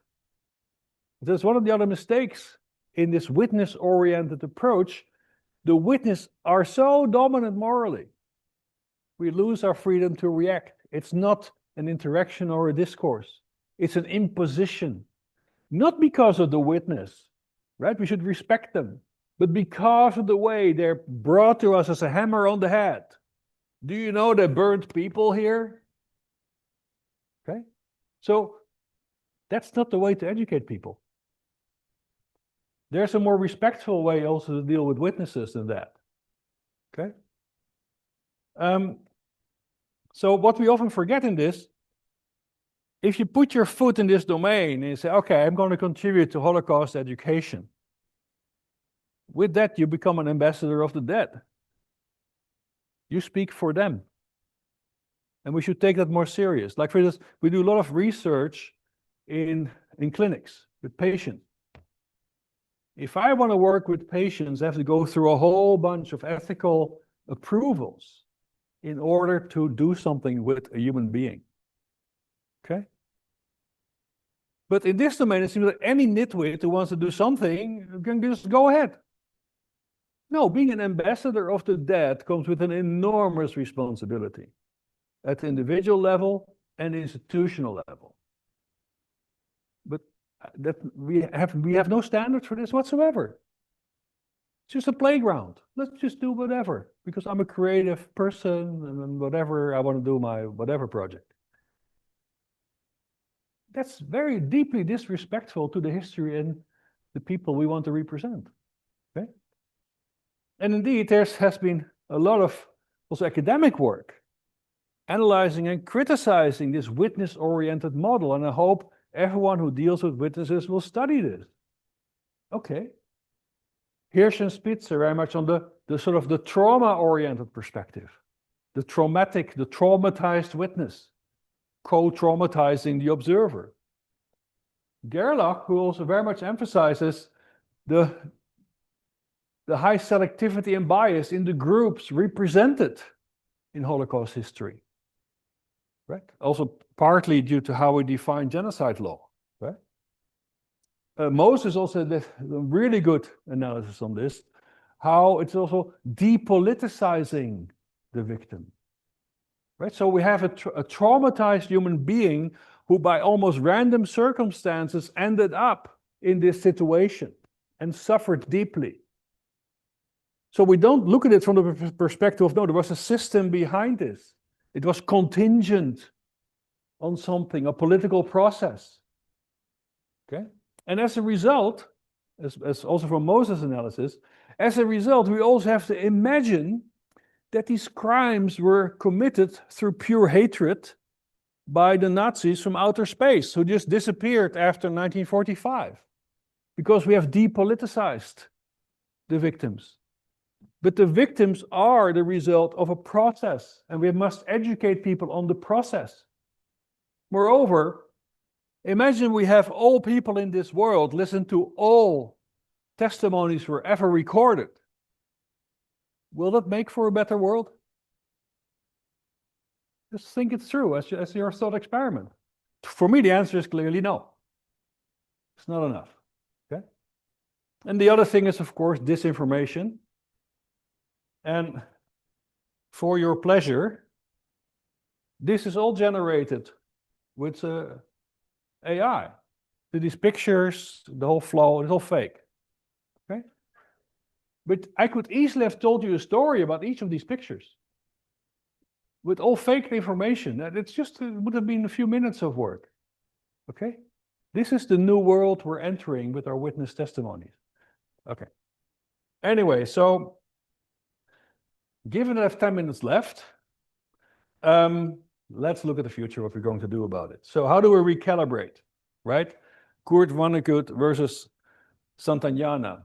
That's one of the other mistakes in this witness-oriented approach. The witness are so dominant morally. We lose our freedom to react. It's not an interaction or a discourse. It's an imposition. Not because of the witness, right? We should respect them. But because of the way they're brought to us as a hammer on the head. Do you know they burned people here? Okay? So that's not the way to educate people. There's a more respectful way also to deal with witnesses than that. Okay? So what we often forget in this, if you put your foot in this domain and you say, okay, I'm going to contribute to Holocaust education. With that, you become an ambassador of the dead. You speak for them. And we should take that more serious. Like for instance, we do a lot of research in clinics with patients. If I want to work with patients, I have to go through a whole bunch of ethical approvals in order to do something with a human being. Okay? But in this domain, it seems like any nitwit who wants to do something can just go ahead. No, being an ambassador of the dead comes with an enormous responsibility at the individual level and institutional level. But that we have no standards for this whatsoever. It's just a playground. Let's just do whatever, because I'm a creative person and whatever I want to do my whatever project. That's very deeply disrespectful to the history and the people we want to represent. Okay? And indeed, there has been a lot of also academic work analyzing and criticizing this witness-oriented model, and I hope everyone who deals with witnesses will study this. Okay. Hirsch and Spitzer very much on the sort of the trauma-oriented perspective. The traumatized witness. co-traumatizing the observer. Gerlach, who also very much emphasizes the high selectivity and bias in the groups represented in Holocaust history, right? Also partly due to how we define genocide law, right? Moses also did a really good analysis on this, how it's also depoliticizing the victim, right? So we have a traumatized human being who by almost random circumstances ended up in this situation and suffered deeply. So we don't look at it from the perspective of, no, there was a system behind this. It was contingent on something, a political process. Okay? And as a result, as also from Moses' analysis, as a result, we also have to imagine that these crimes were committed through pure hatred by the Nazis from outer space, who just disappeared after 1945, because we have depoliticized the victims. But the victims are the result of a process, and we must educate people on the process. Moreover, imagine we have all people in this world listen to all testimonies were ever recorded. Will that make for a better world? Just think it through as your thought experiment. For me, the answer is clearly no. It's not enough. Okay? And the other thing is, of course, disinformation. And for your pleasure, this is all generated with AI. These pictures, the whole flow, it's all fake. Okay? But I could easily have told you a story about each of these pictures with all fake information. It's just, it would have been a few minutes of work. Okay? This is the new world we're entering with our witness testimonies. Okay. Anyway, so given that I have 10 minutes left, let's look at the future, what we're going to do about it. So how do we recalibrate, right? Kurt Vonnegut versus Santayana,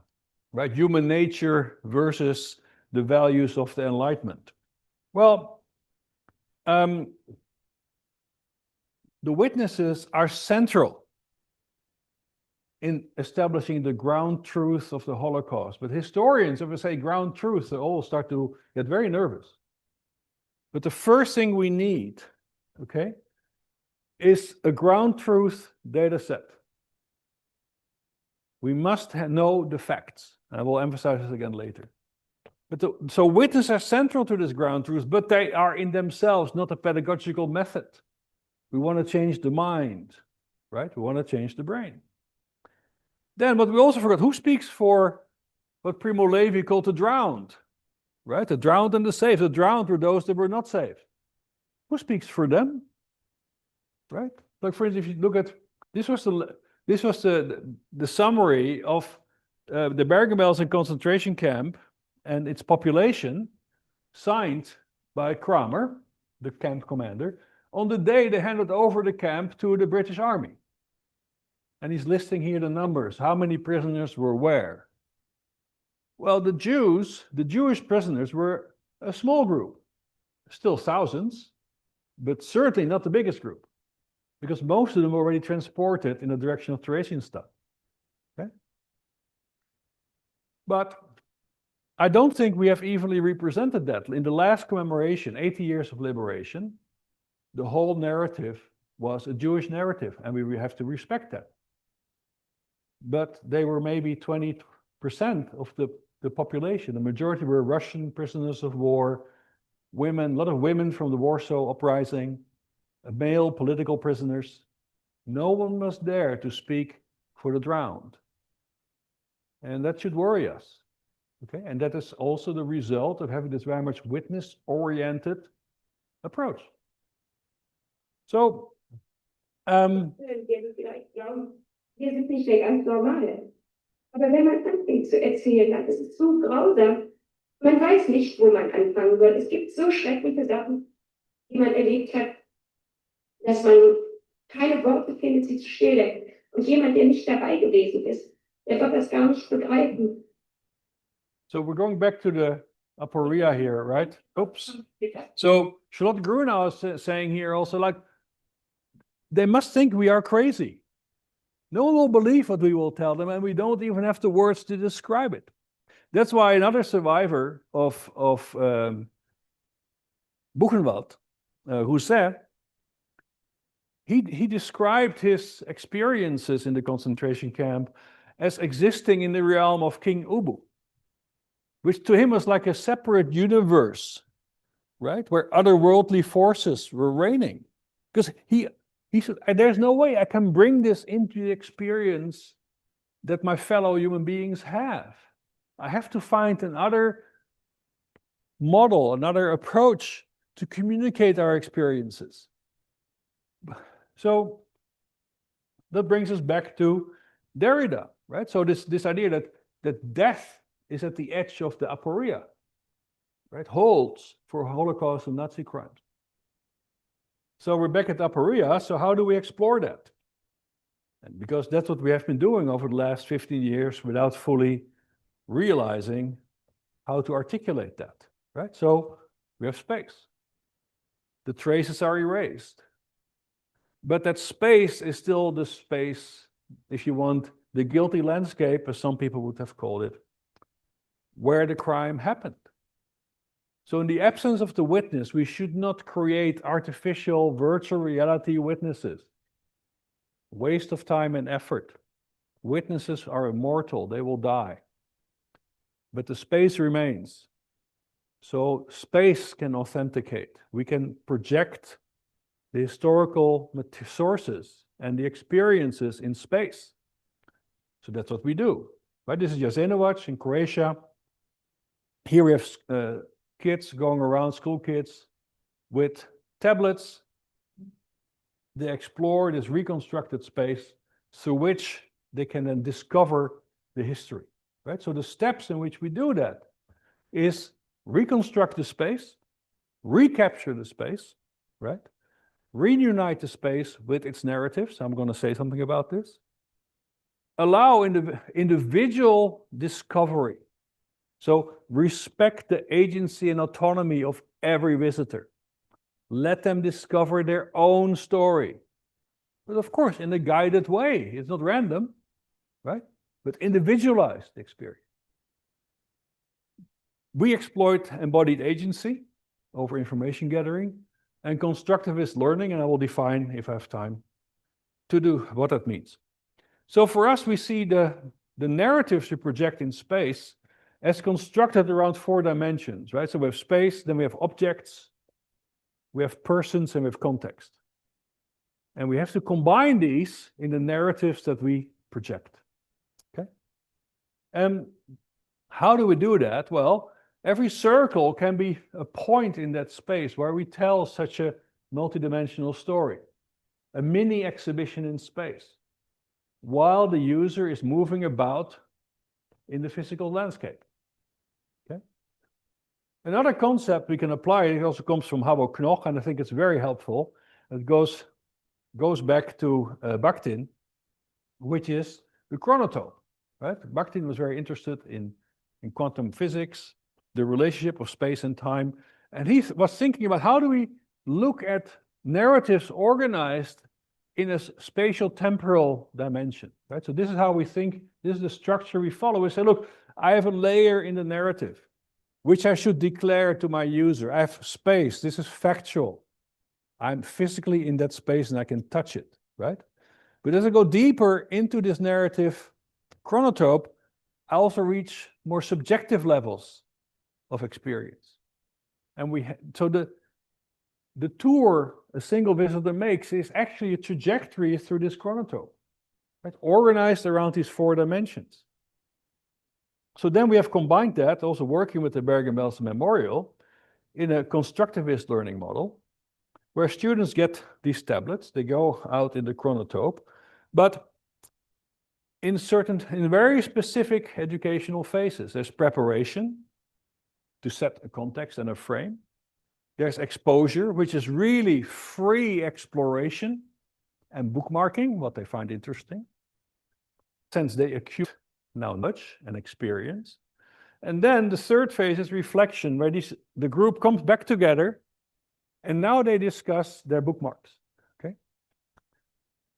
right? Human nature versus the values of the Enlightenment. Well, the witnesses are central in establishing the ground truth of the Holocaust. But historians, if we say ground truth, they all start to get very nervous. But the first thing we need, okay, is a ground truth data set. We must know the facts. I will emphasize this again later. But so witnesses are central to this ground truth, but they are in themselves not a pedagogical method. We want to change the mind, right? We want to change the brain. Then what we also forgot, who speaks for what Primo Levi called the drowned, right? The drowned and the saved. The drowned were those that were not saved. Who speaks for them, right? Like for instance, if you look at, this was the summary of the Bergen-Belsen concentration camp and its population, signed by Kramer, the camp commander, on the day they handed over the camp to the British Army. And he's listing here the numbers, how many prisoners were where. Well, the Jewish prisoners were a small group, still thousands, but certainly not the biggest group, because most of them were already transported in the direction of Theresienstadt. Okay? But I don't think we have evenly represented that. In the last commemoration, 80 years of liberation, the whole narrative was a Jewish narrative, and we have to respect that. But they were maybe 20% of the population. The majority were Russian prisoners of war, women, a lot of women from the Warsaw Uprising, male political prisoners. No one was there to speak for the drowned. And that should worry us. Okay? And that is also the result of having this very much witness-oriented approach. So, Wir sind nicht der ganz normale. Aber wenn man anfängt zu erzählen, dann ist es so grausam. Man weiß nicht, wo man anfangen soll. Es gibt so schreckliche Sachen, die man erlebt hat, dass man keine Worte findet, sie zu schildern. Und jemand, der nicht dabei gewesen ist, der wird das gar nicht begreifen. So we're going back to the aporia here, right? Oops. So Charlotte Grunau is saying here also, like, they must think we are crazy. No one will believe what we will tell them, and we don't even have the words to describe it. That's why another survivor of Buchenwald, who said, he described his experiences in the concentration camp as existing in the realm of King Ubu, which to him was like a separate universe, right? Where otherworldly forces were reigning. Because he said, there's no way I can bring this into the experience that my fellow human beings have. I have to find another model, another approach to communicate our experiences. So that brings us back to Derrida, right? So this idea that death is at the edge of the aporia, right? Holds for Holocaust and Nazi crimes. So we're back at aporia, so how do we explore that? And because that's what we have been doing over the last 15 years without fully realizing how to articulate that, right? So we have space. The traces are erased. But that space is still the space, if you want, the guilty landscape, as some people would have called it, where the crime happened. So in the absence of the witness, we should not create artificial virtual reality witnesses. Waste of time and effort. Witnesses are immortal, they will die. But the space remains. So space can authenticate. We can project the historical sources and the experiences in space. So that's what we do. Right? This is Jasenovac in Croatia. Here we have kids going around, school kids, with tablets. They explore this reconstructed space through which they can then discover the history. Right? So the steps in which we do that is reconstruct the space, recapture the space, right? Reunite the space with its narratives. I'm going to say something about this. Allow individual discovery. So respect the agency and autonomy of every visitor. Let them discover their own story. But of course, in a guided way. It's not random, right? But individualized experience. We exploit embodied agency over information gathering and constructivist learning, and I will define, if I have time, to do what that means. So for us, we see the narratives we project in space as constructed around 4 dimensions, right? So we have space, then we have objects, we have persons, and we have context. And we have to combine these in the narratives that we project, okay? And how do we do that? Well, every circle can be a point in that space where we tell such a multidimensional story, a mini exhibition in space, while the user is moving about in the physical landscape. Okay? Another concept we can apply, it also comes from Habo Knoch, and I think it's very helpful. It goes back to Bakhtin, which is the chronotope. Right? Bakhtin was very interested in quantum physics, the relationship of space and time. And he was thinking about how do we look at narratives organized in a spatial temporal dimension, right? So this is how we think, this is the structure we follow. We say, look, I have a layer in the narrative, which I should declare to my user. I have space, this is factual. I'm physically in that space and I can touch it, right? But as I go deeper into this narrative chronotope, I also reach more subjective levels of experience. And so the tour a single visitor makes is actually a trajectory through this chronotope, right? Organized around these 4 dimensions. So then we have combined that, also working with the Bergen-Belsen Memorial, in a constructivist learning model, where students get these tablets, they go out in the chronotope, but in very specific educational phases. There's preparation, to set a context and a frame. There's exposure, which is really free exploration and bookmarking, what they find interesting. Since they accumulate knowledge and experience. And then the third phase is reflection, where the group comes back together and now they discuss their bookmarks, okay?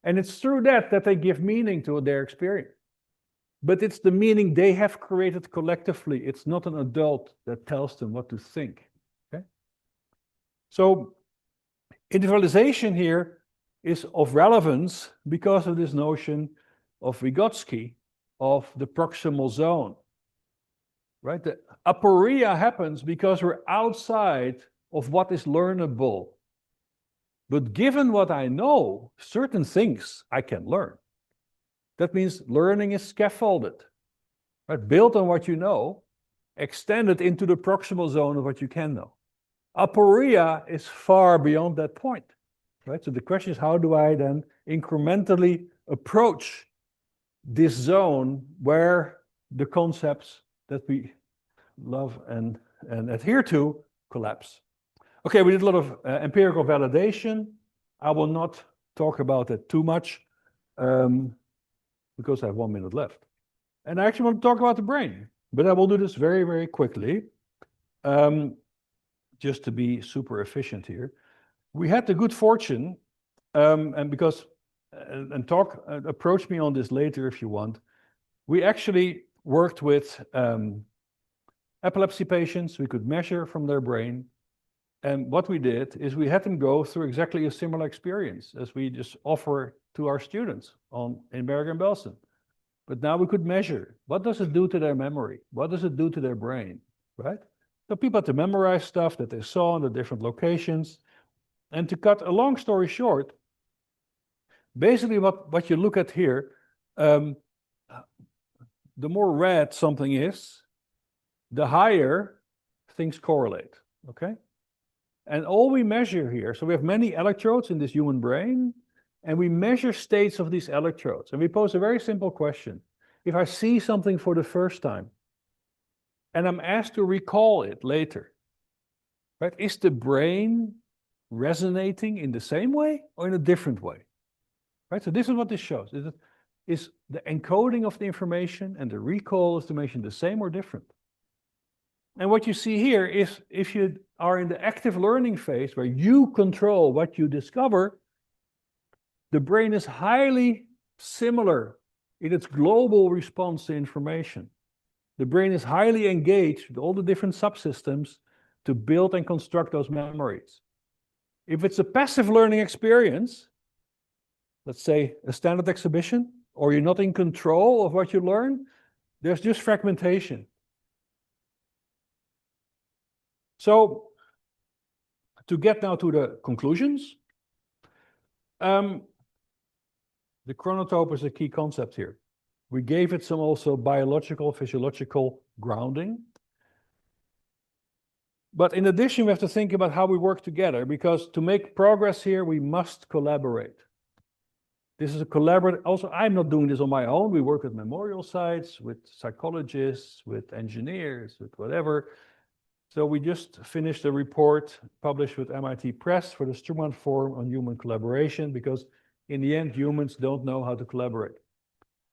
And it's through that they give meaning to their experience. But it's the meaning they have created collectively. It's not an adult that tells them what to think. Okay? So individualization here is of relevance because of this notion of Vygotsky of the proximal zone. Right? The aporia happens because we're outside of what is learnable. But given what I know, certain things I can learn. That means learning is scaffolded, right? Built on what you know, extended into the proximal zone of what you can know. Aporia is far beyond that point, right? So the question is, how do I then incrementally approach this zone where the concepts that we love and adhere to collapse? Okay, we did a lot of empirical validation. I will not talk about it too much. Because I have 1 minute left. And I actually want to talk about the brain, but I will do this very, very quickly, just to be super efficient here. We had the good fortune, and because, approach me on this later if you want, we actually worked with epilepsy patients. We could measure from their brain. And what we did is we had them go through exactly a similar experience as we just offer to our students in Bergen-Belsen. But now we could measure, what does it do to their memory? What does it do to their brain, right? So people had to memorize stuff that they saw in the different locations. And to cut a long story short, basically what you look at here, the more red something is, the higher things correlate, okay? And all we measure here, so we have many electrodes in this human brain, and we measure states of these electrodes. And we pose a very simple question. If I see something for the first time, and I'm asked to recall it later, right? Is the brain resonating in the same way or in a different way? Right? So this is what this shows. Is the encoding of the information and the recall of the information the same or different? And what you see here is if you are in the active learning phase where you control what you discover, the brain is highly similar in its global response to information. The brain is highly engaged with all the different subsystems to build and construct those memories. If it's a passive learning experience, let's say a standard exhibition, or you're not in control of what you learn, there's just fragmentation. So, to get now to the conclusions, the chronotope is a key concept here. We gave it some also biological, physiological grounding. But in addition, we have to think about how we work together, because to make progress here, we must collaborate. This is a collaborative, also I'm not doing this on my own. We work with memorial sites, with psychologists, with engineers, with whatever. So we just finished a report published with MIT Press for the Schumann Forum on Human Collaboration, because in the end, humans don't know how to collaborate.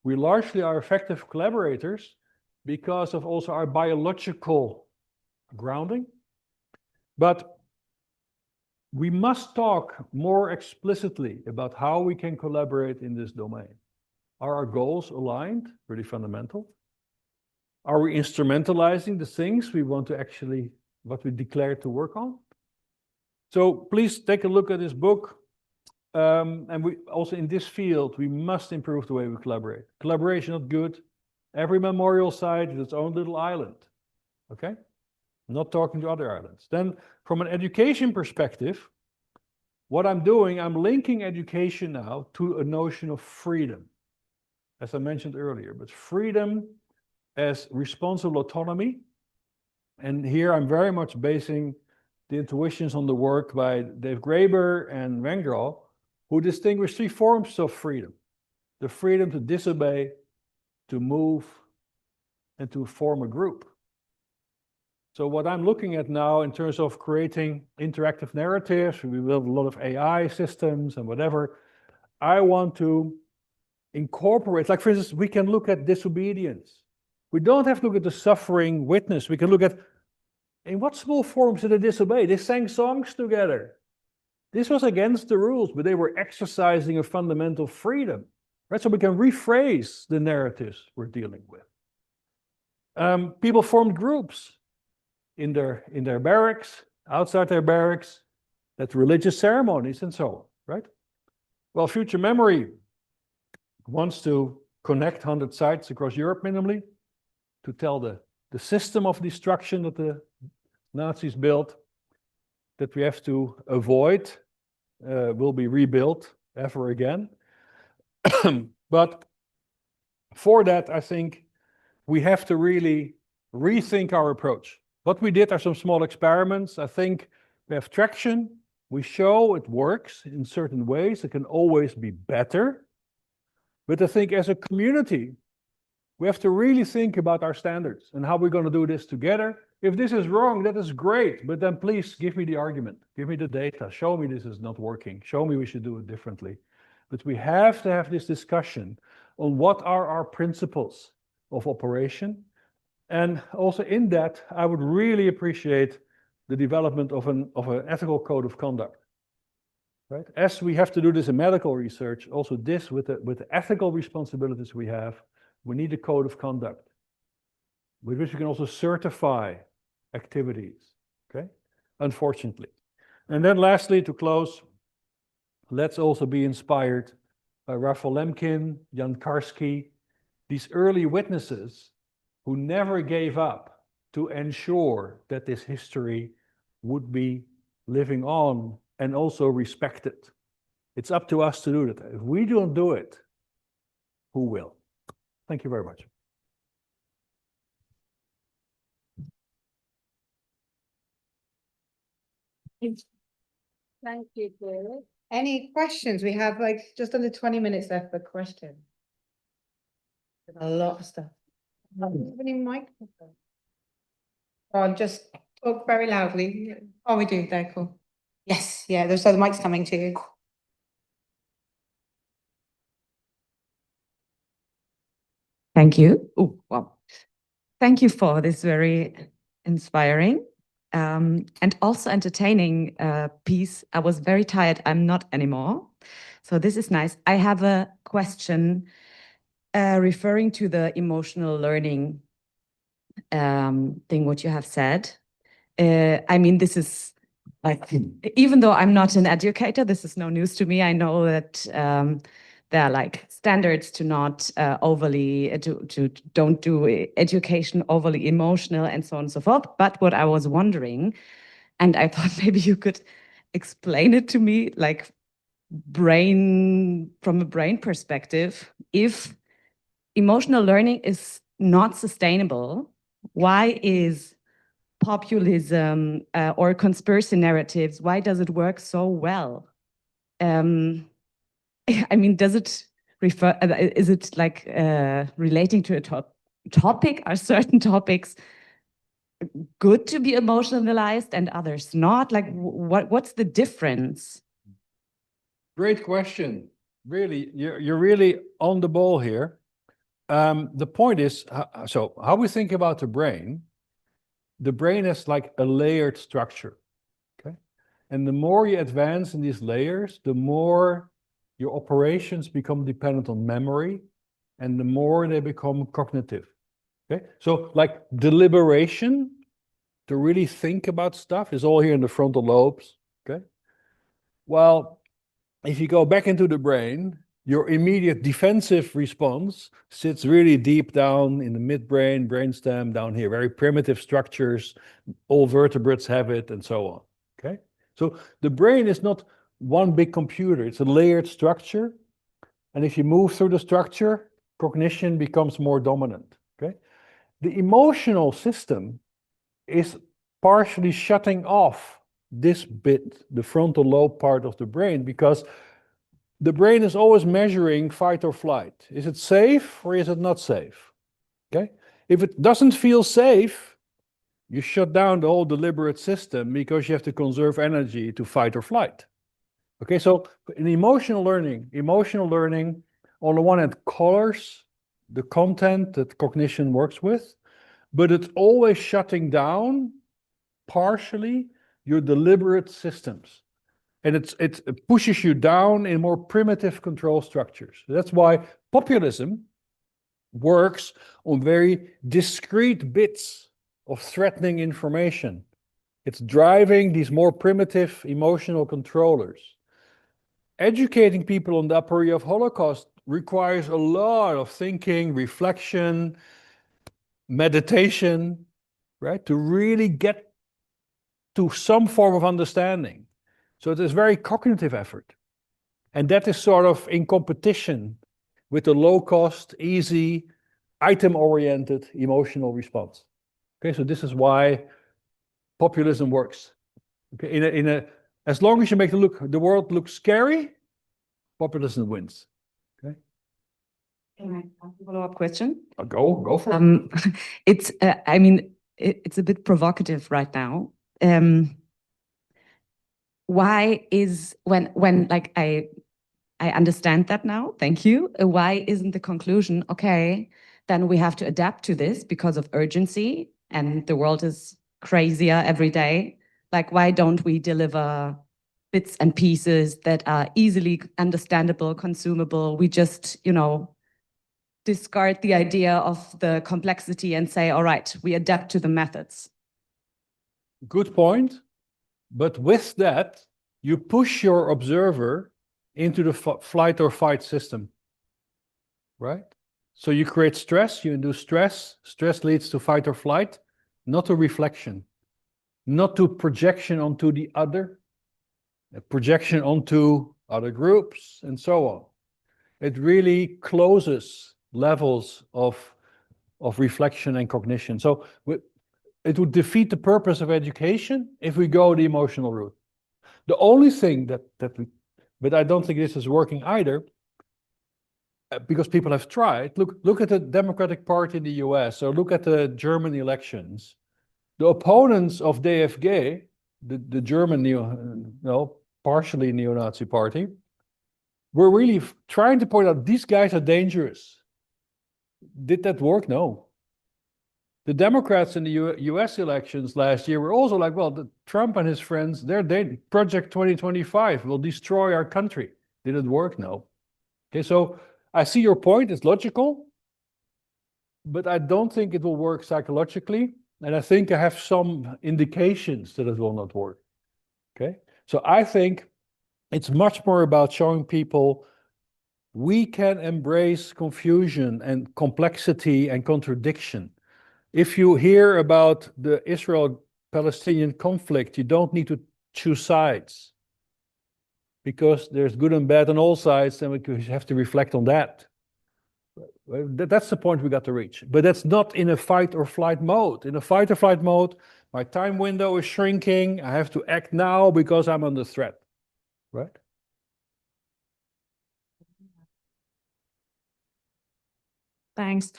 We largely are effective collaborators because of also our biological grounding. But we must talk more explicitly about how we can collaborate in this domain. Are our goals aligned? Really fundamental. Are we instrumentalizing the things we want to actually, what we declare to work on? So please take a look at this book. And we also in this field, we must improve the way we collaborate. Collaboration is not good. Every memorial site is its own little island. Okay? Not talking to other islands. Then from an education perspective, what I'm doing, I'm linking education now to a notion of freedom, as I mentioned earlier, but freedom as responsible autonomy. And here I'm very much basing the intuitions on the work by Dave Graeber and Wengrow, who distinguish three forms of freedom. The freedom to disobey, to move, and to form a group. So what I'm looking at now in terms of creating interactive narratives, we build a lot of AI systems and whatever, I want to incorporate, like for instance, we can look at disobedience. We don't have to look at the suffering witness. We can look at, in what small forms did they disobey? They sang songs together. This was against the rules, but they were exercising a fundamental freedom, right? So we can rephrase the narratives we're dealing with. People formed groups in their barracks, outside their barracks, at religious ceremonies and so on, right? Well, Future Memory wants to connect 100 sites across Europe minimally to tell the system of destruction that the Nazis built, that we have to avoid, will be rebuilt ever again. But for that, I think we have to really rethink our approach. What we did are some small experiments. I think we have traction. We show it works in certain ways. It can always be better. But I think as a community, we have to really think about our standards and how we're going to do this together. If this is wrong, that is great. But then please give me the argument. Give me the data. Show me this is not working. Show me we should do it differently. But we have to have this discussion on what are our principles of operation. And also in that, I would really appreciate the development of an ethical code of conduct. Right? As we have to do this in medical research, also this with the ethical responsibilities we have, we need a code of conduct with which we can also certify activities, okay? Unfortunately. And then lastly, to close, let's also be inspired by Raphael Lemkin, Jan Karski, these early witnesses who never gave up to ensure that this history would be living on and also respected. It's up to us to do that. If we don't do it, who will? Thank you very much. Thank you, David. Any questions? We have like just under 20 minutes left for questions. A lot of stuff. Any microphone? Oh, just talk very loudly. Oh, we do. There, cool. Yes, yeah. So the mic's coming to you. Thank you. Oh, wow. Thank you for this very inspiring and also entertaining piece. I was very tired. I'm not anymore. So this is nice. I have a question referring to the emotional learning thing, what you have said. I mean, this is like, even though I'm not an educator, this is no news to me. I know that there are like standards to not overly, to don't do education overly emotional and so on and so forth. But what I was wondering, and I thought maybe you could explain it to me, like from a brain perspective, if emotional learning is not sustainable, why is populism or conspiracy narratives, why does it work so well? I mean, does it refer, is it like relating to a topic? Are certain topics good to be emotionalized and others not? Like, what's the difference? Great question. Really, you're really on the ball here. The point is, so how we think about the brain is like a layered structure, okay? And the more you advance in these layers, the more your operations become dependent on memory, and the more they become cognitive, okay? So like deliberation, to really think about stuff, is all here in the frontal lobes, okay? Well, if you go back into the brain, your immediate defensive response sits really deep down in the midbrain, brainstem, down here, very primitive structures, all vertebrates have it, and so on, okay? So the brain is not one big computer, it's a layered structure, and if you move through the structure, cognition becomes more dominant, okay? The emotional system is partially shutting off this bit, the frontal lobe part of the brain, because the brain is always measuring fight or flight. Is it safe or is it not safe? Okay? If it doesn't feel safe, you shut down the whole deliberate system because you have to conserve energy to fight or flight. Okay, so in emotional learning on the one hand colors the content that cognition works with, but it's always shutting down partially your deliberate systems. And it pushes you down in more primitive control structures. That's why populism works on very discrete bits of threatening information. It's driving these more primitive emotional controllers. Educating people on the a priori of Holocaust requires a lot of thinking, reflection, meditation, right? To really get to some form of understanding. So it is very cognitive effort. And that is sort of in competition with the low cost, easy, item-oriented emotional response. Okay, so this is why populism works. Okay, as long as you make the world look scary, populism wins. Okay. Can I ask a follow-up question? Go for it. It's, I mean, it's a bit provocative right now. Why is when like I understand that now, thank you. Why isn't the conclusion, okay, then we have to adapt to this because of urgency and the world is crazier every day? Like, why don't we deliver bits and pieces that are easily understandable, consumable? We just, you know, discard the idea of the complexity and say, all right, we adapt to the methods. Good point. But with that, you push your observer into the flight or fight system, right? So you create stress, you induce stress. Stress leads to fight or flight, not to reflection, not to projection onto the other, a projection onto other groups, and so on. It really closes levels of reflection and cognition. So it would defeat the purpose of education if we go the emotional route. The only thing but I don't think this is working either, because people have tried. Look at the Democratic Party in the US, or look at the German elections. The opponents of DFG, the German partially neo-Nazi party, were really trying to point out these guys are dangerous. Did that work? No. The Democrats in the US elections last year were also like, well, Trump and his friends, Project 2025 will destroy our country. Did it work? No. Okay, so I see your point, it's logical, but I don't think it will work psychologically. And I think I have some indications that it will not work. Okay, so I think it's much more about showing people we can embrace confusion and complexity and contradiction. If you hear about the Israel-Palestinian conflict, you don't need to choose sides, because there's good and bad on all sides, and we have to reflect on that. That's the point we got to reach. But that's not in a fight or flight mode. In a fight or flight mode, my time window is shrinking. I have to act now because I'm under threat, right? Thanks.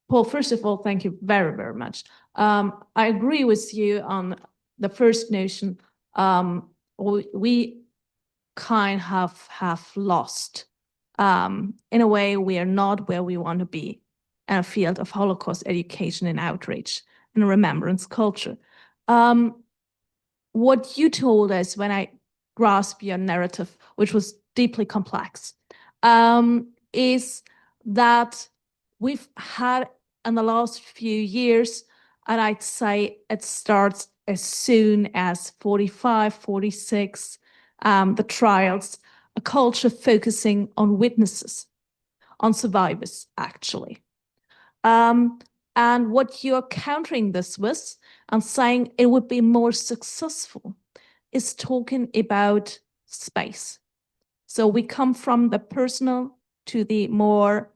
Paul, first of all, thank you very, very much. I agree with you on the first notion. We kind of have lost. In a way, we are not where we want to be in a field of Holocaust education and outreach and remembrance culture. What you told us when I grasped your narrative, which was deeply complex, is that we've had in the last few years, and I'd say it starts as soon as 45, 46, the trials, a culture focusing on witnesses, on survivors, actually. And what you're countering this with and saying it would be more successful is talking about space. So we come from the personal to the more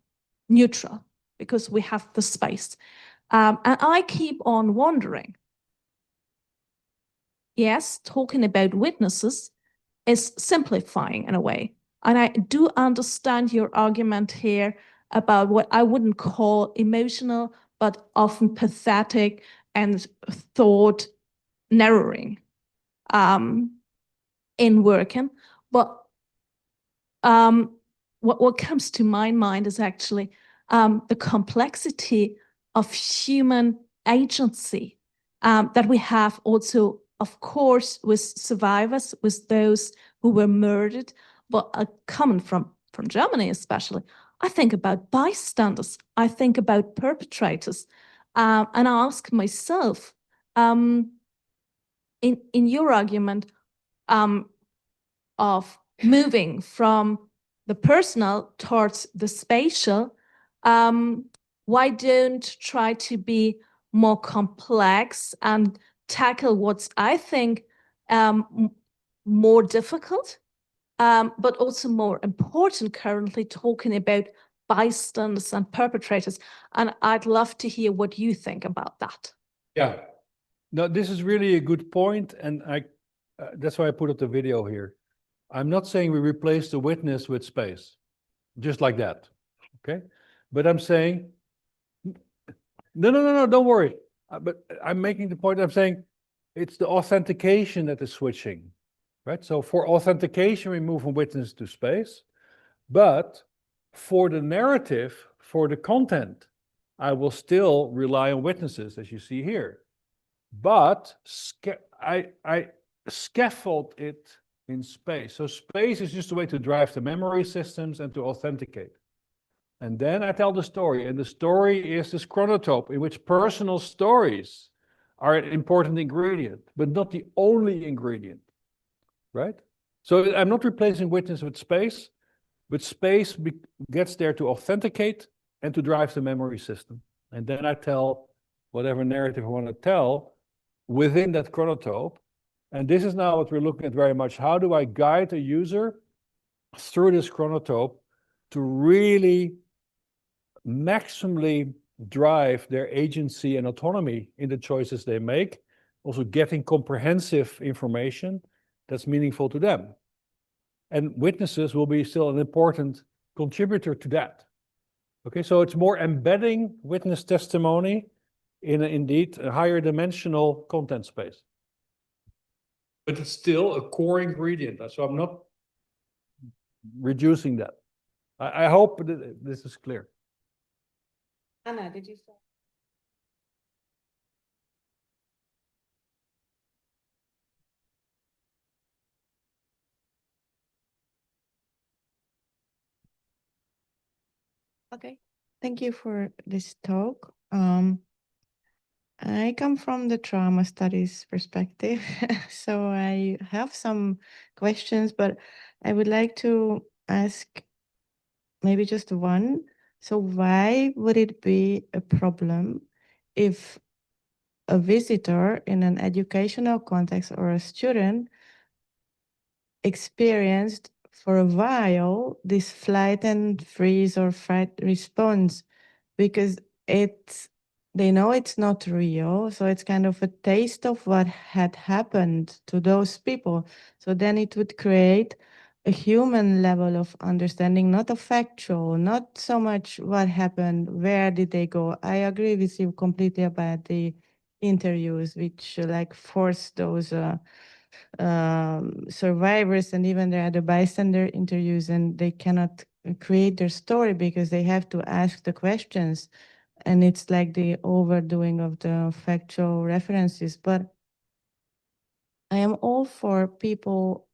neutral, because we have the space. And I keep on wondering, yes, talking about witnesses is simplifying in a way. And I do understand your argument here about what I wouldn't call emotional, but often pathetic and thought narrowing in working. But what comes to my mind is actually the complexity of human agency that we have also, of course, with survivors, with those who were murdered, but coming from Germany especially, I think about bystanders, I think about perpetrators, and I ask myself, in your argument of moving from the personal towards the spatial, why don't try to be more complex and tackle what's, I think, more difficult, but also more important currently, talking about bystanders and perpetrators. And I'd love to hear what you think about that. Yeah, no, this is really a good point, and that's why I put up the video here. I'm not saying we replace the witness with space, just like that, okay? But I'm saying, no, don't worry. But I'm making the point, I'm saying it's the authentication that is switching, right? So for authentication, we move from witness to space, but for the narrative, for the content, I will still rely on witnesses, as you see here. But I scaffold it in space. So space is just a way to drive the memory systems and to authenticate. And then I tell the story, and the story is this chronotope in which personal stories are an important ingredient, but not the only ingredient, right? So I'm not replacing witness with space, but space gets there to authenticate and to drive the memory system. And then I tell whatever narrative I want to tell within that chronotope. And this is now what we're looking at very much. How do I guide a user through this chronotope to really maximally drive their agency and autonomy in the choices they make, also getting comprehensive information that's meaningful to them. And witnesses will be still an important contributor to that. Okay, so it's more embedding witness testimony in indeed a higher dimensional content space. But it's still a core ingredient, so I'm not reducing that. I hope that this is clear. Anna, did you say? Okay, thank you for this talk. I come from the trauma studies perspective, so I have some questions, but I would like to ask maybe just one. So why would it be a problem if a visitor in an educational context or a student experienced for a while this flight and freeze or fight response? Because they know it's not real, so it's kind of a taste of what had happened to those people. So then it would create a human level of understanding, not a factual, not so much what happened, where did they go. I agree with you completely about the interviews, which like force those survivors and even the other bystander interviews, and they cannot create their story because they have to ask the questions, and it's like the overdoing of the factual references. But I am all for people,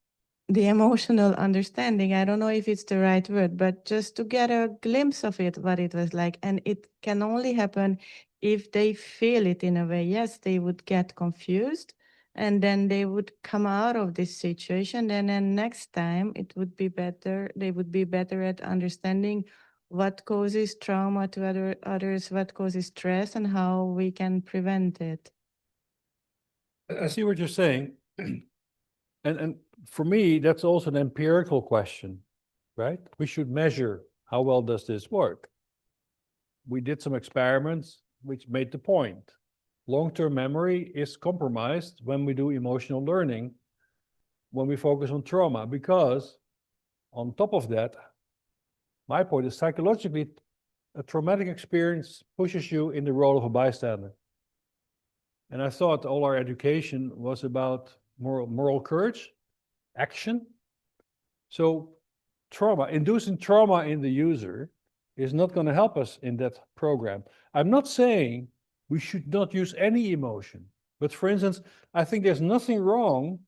the emotional understanding. I don't know if it's the right word, but just to get a glimpse of it, what it was like. And it can only happen if they feel it in a way. Yes, they would get confused, and then they would come out of this situation. And then next time it would be better, they would be better at understanding what causes trauma to others, what causes stress, and how we can prevent it. I see what you're saying. And for me, that's also an empirical question, right? We should measure how well does this work. We did some experiments which made the point. Long-term memory is compromised when we do emotional learning, when we focus on trauma, because on top of that, my point is psychologically, a traumatic experience pushes you in the role of a bystander. And I thought all our education was about moral courage, action. So trauma, inducing trauma in the user is not going to help us in that program. I'm not saying we should not use any emotion, but for instance, I think there's nothing wrong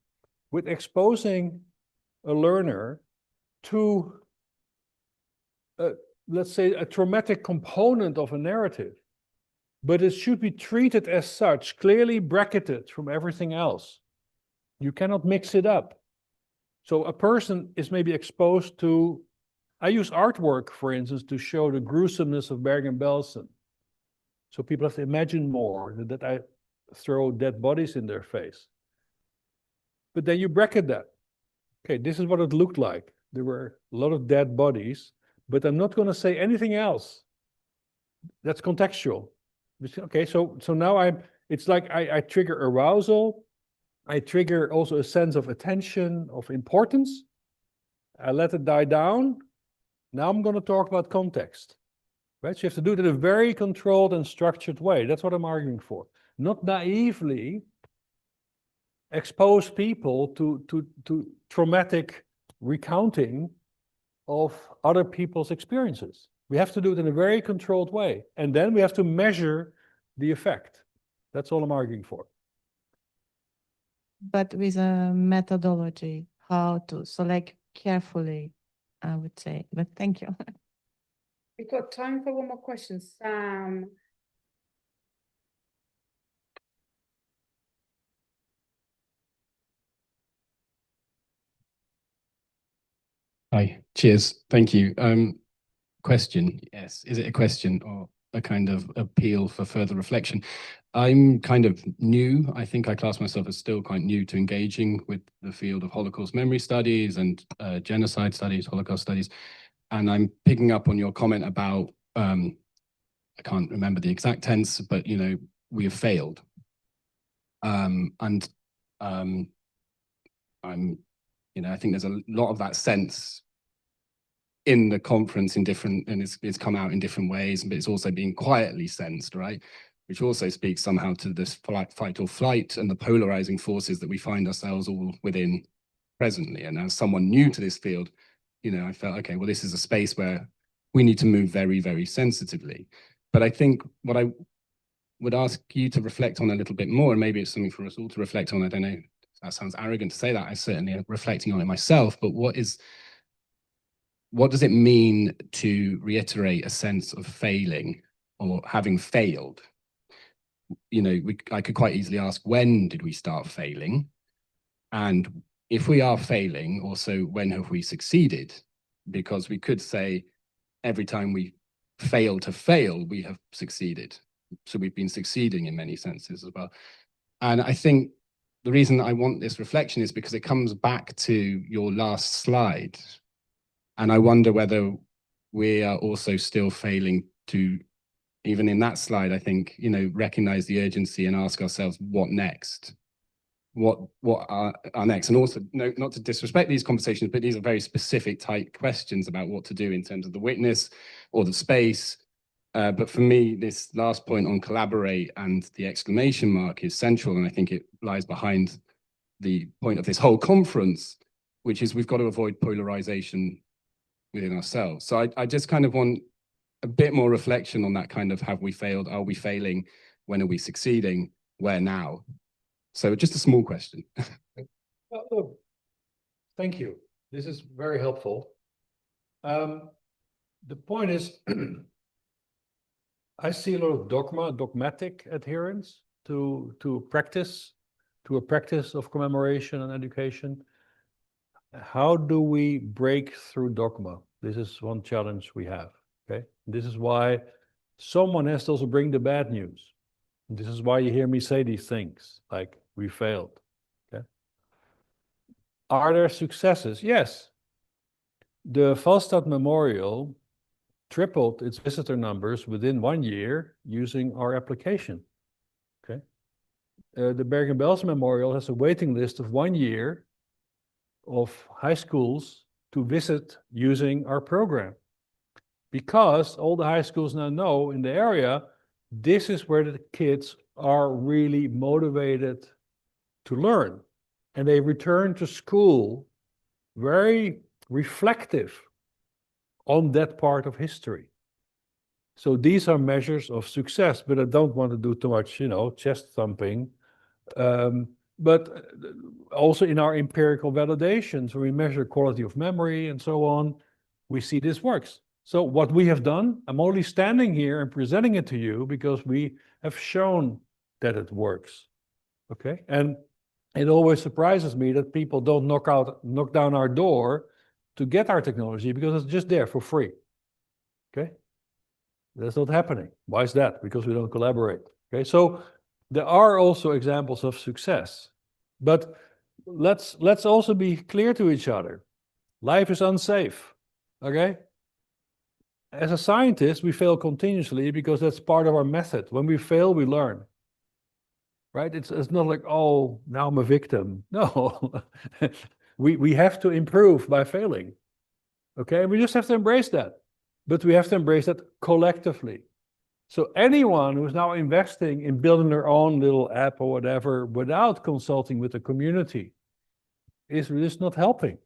with exposing a learner to, let's say, a traumatic component of a narrative, but it should be treated as such, clearly bracketed from everything else. You cannot mix it up. So a person is maybe exposed to, I use artwork, for instance, to show the gruesomeness of Bergen-Belsen. So people have to imagine more that I throw dead bodies in their face. But then you bracket that. Okay, this is what it looked like. There were a lot of dead bodies, but I'm not going to say anything else. That's contextual. Okay, so now it's like I trigger arousal. I trigger also a sense of attention, of importance. I let it die down. Now I'm going to talk about context. Right? So you have to do it in a very controlled and structured way. That's what I'm arguing for. Not naively expose people to traumatic recounting of other people's experiences. We have to do it in a very controlled way. And then we have to measure the effect. That's all I'm arguing for. But with a methodology, how to select carefully, I would say. But thank you. We've got time for one more question. Sam. Hi, cheers. Thank you. Question, yes. Is it a question or a kind of appeal for further reflection? I'm kind of new. I think I class myself as still quite new to engaging with the field of Holocaust memory studies and genocide studies, Holocaust studies. And I'm picking up on your comment about, I can't remember the exact tense, but, you know, we have failed. I'm, you know, I think there's a lot of that sense in the conference in different, and it's come out in different ways, but it's also being quietly sensed, right? Which also speaks somehow to this fight or flight and the polarizing forces that we find ourselves all within presently. And as someone new to this field, you know, I felt, okay, well, this is a space where we need to move very, very sensitively. But I think what I would ask you to reflect on a little bit more, and maybe it's something for us all to reflect on, I don't know, that sounds arrogant to say that, I certainly am reflecting on it myself, but what does it mean to reiterate a sense of failing or having failed? You know, I could quite easily ask, when did we start failing? And if we are failing, also, when have we succeeded? Because we could say every time we fail to fail, we have succeeded. So we've been succeeding in many senses as well. And I think the reason I want this reflection is because it comes back to your last slide. And I wonder whether we are also still failing to, even in that slide, I think, you know, recognize the urgency and ask ourselves, what next? What are next? And also, no, not to disrespect these conversations, but these are very specific type questions about what to do in terms of the witness or the space. But for me, this last point on collaborate and the exclamation mark is central. And I think it lies behind the point of this whole conference, which is we've got to avoid polarization within ourselves. So I just kind of want a bit more reflection on that kind of, have we failed? Are we failing? When are we succeeding? Where now? So just a small question. Well, look, thank you. This is very helpful. The point is, I see a lot of dogmatic adherence to a practice of commemoration and education. How do we break through dogma? This is one challenge we have, okay? This is why someone has to also bring the bad news. This is why you hear me say these things, like, we failed, okay? Are there successes? Yes. The Falstaff Memorial tripled its visitor numbers within 1 year using our application, okay? The Bergen-Belsen Memorial has a waiting list of 1 year of high schools to visit using our program. Because all the high schools now know in the area, this is where the kids are really motivated to learn. And they return to school very reflective on that part of history. So these are measures of success, but I don't want to do too much, you know, chest thumping. But also in our empirical validations, where we measure quality of memory and so on, we see this works. So what we have done, I'm only standing here and presenting it to you because we have shown that it works. Okay, and it always surprises me that people don't knock down our door to get our technology because it's just there for free. Okay, that's not happening. Why is that? Because we don't collaborate. Okay, so there are also examples of success, but let's also be clear to each other. Life is unsafe. Okay. As a scientist, we fail continuously because that's part of our method. When we fail, we learn. Right? It's not like, oh, now I'm a victim. No, we have to improve by failing. Okay, we just have to embrace that. But we have to embrace that collectively. So anyone who's now investing in building their own little app or whatever without consulting with the community is just not helping.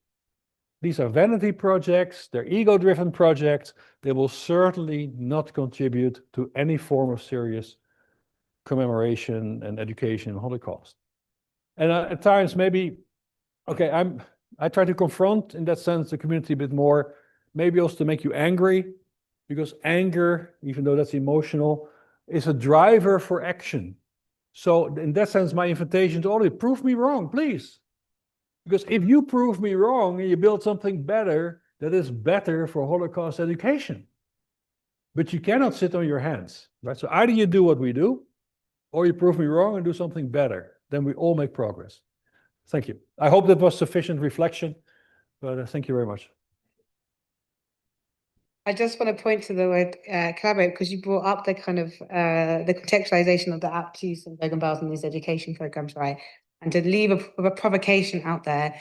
These are vanity projects, they're ego-driven projects. They will certainly not contribute to any form of serious commemoration and education in Holocaust. And at times maybe, okay, I try to confront in that sense the community a bit more, maybe also to make you angry, because anger, even though that's emotional, is a driver for action. So in that sense, my invitation to all of you, prove me wrong, please. Because if you prove me wrong and you build something better, that is better for Holocaust education. But you cannot sit on your hands, right? So either you do what we do, or you prove me wrong and do something better. Then we all make progress. Thank you. I hope that was sufficient reflection, but thank you very much. I just want to point to the word collaborate, because you brought up the kind of the contextualization of the app use of Bergen-Belsen in these education programs, right? And to leave a provocation out there.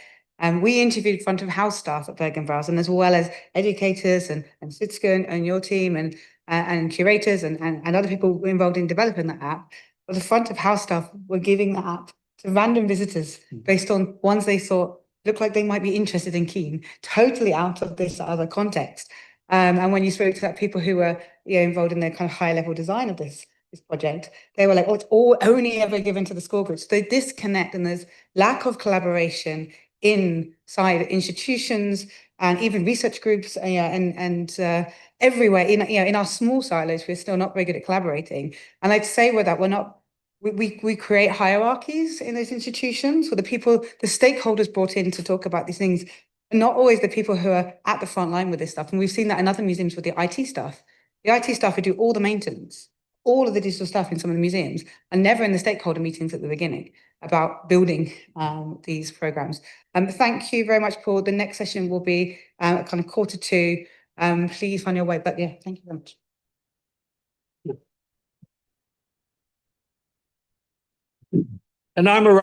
We interviewed front of house staff at Bergen-Belsen, as well as educators and Sitske and your team and curators and other people involved in developing the app. But the front of house staff were giving the app to random visitors based on ones they thought looked like they might be interested and keen, totally out of this other context. And when you spoke to people who were involved in the kind of high level design of this project, they were like, oh, it's all only ever given to the school groups. So disconnect, and there's lack of collaboration inside institutions and even research groups, and everywhere in our small silos, we're still not very good at collaborating. And I'd say with that, we create hierarchies in those institutions where the stakeholders brought in to talk about these things are not always the people who are at the front line with this stuff. And we've seen that in other museums with the IT staff. The IT staff who do all the maintenance, all of the digital stuff in some of the museums, are never in the stakeholder meetings at the beginning about building these programs. Thank you very much, Paul. The next session will be kind of 1:45. Please find your way. But yeah, thank you very much. And I'm around.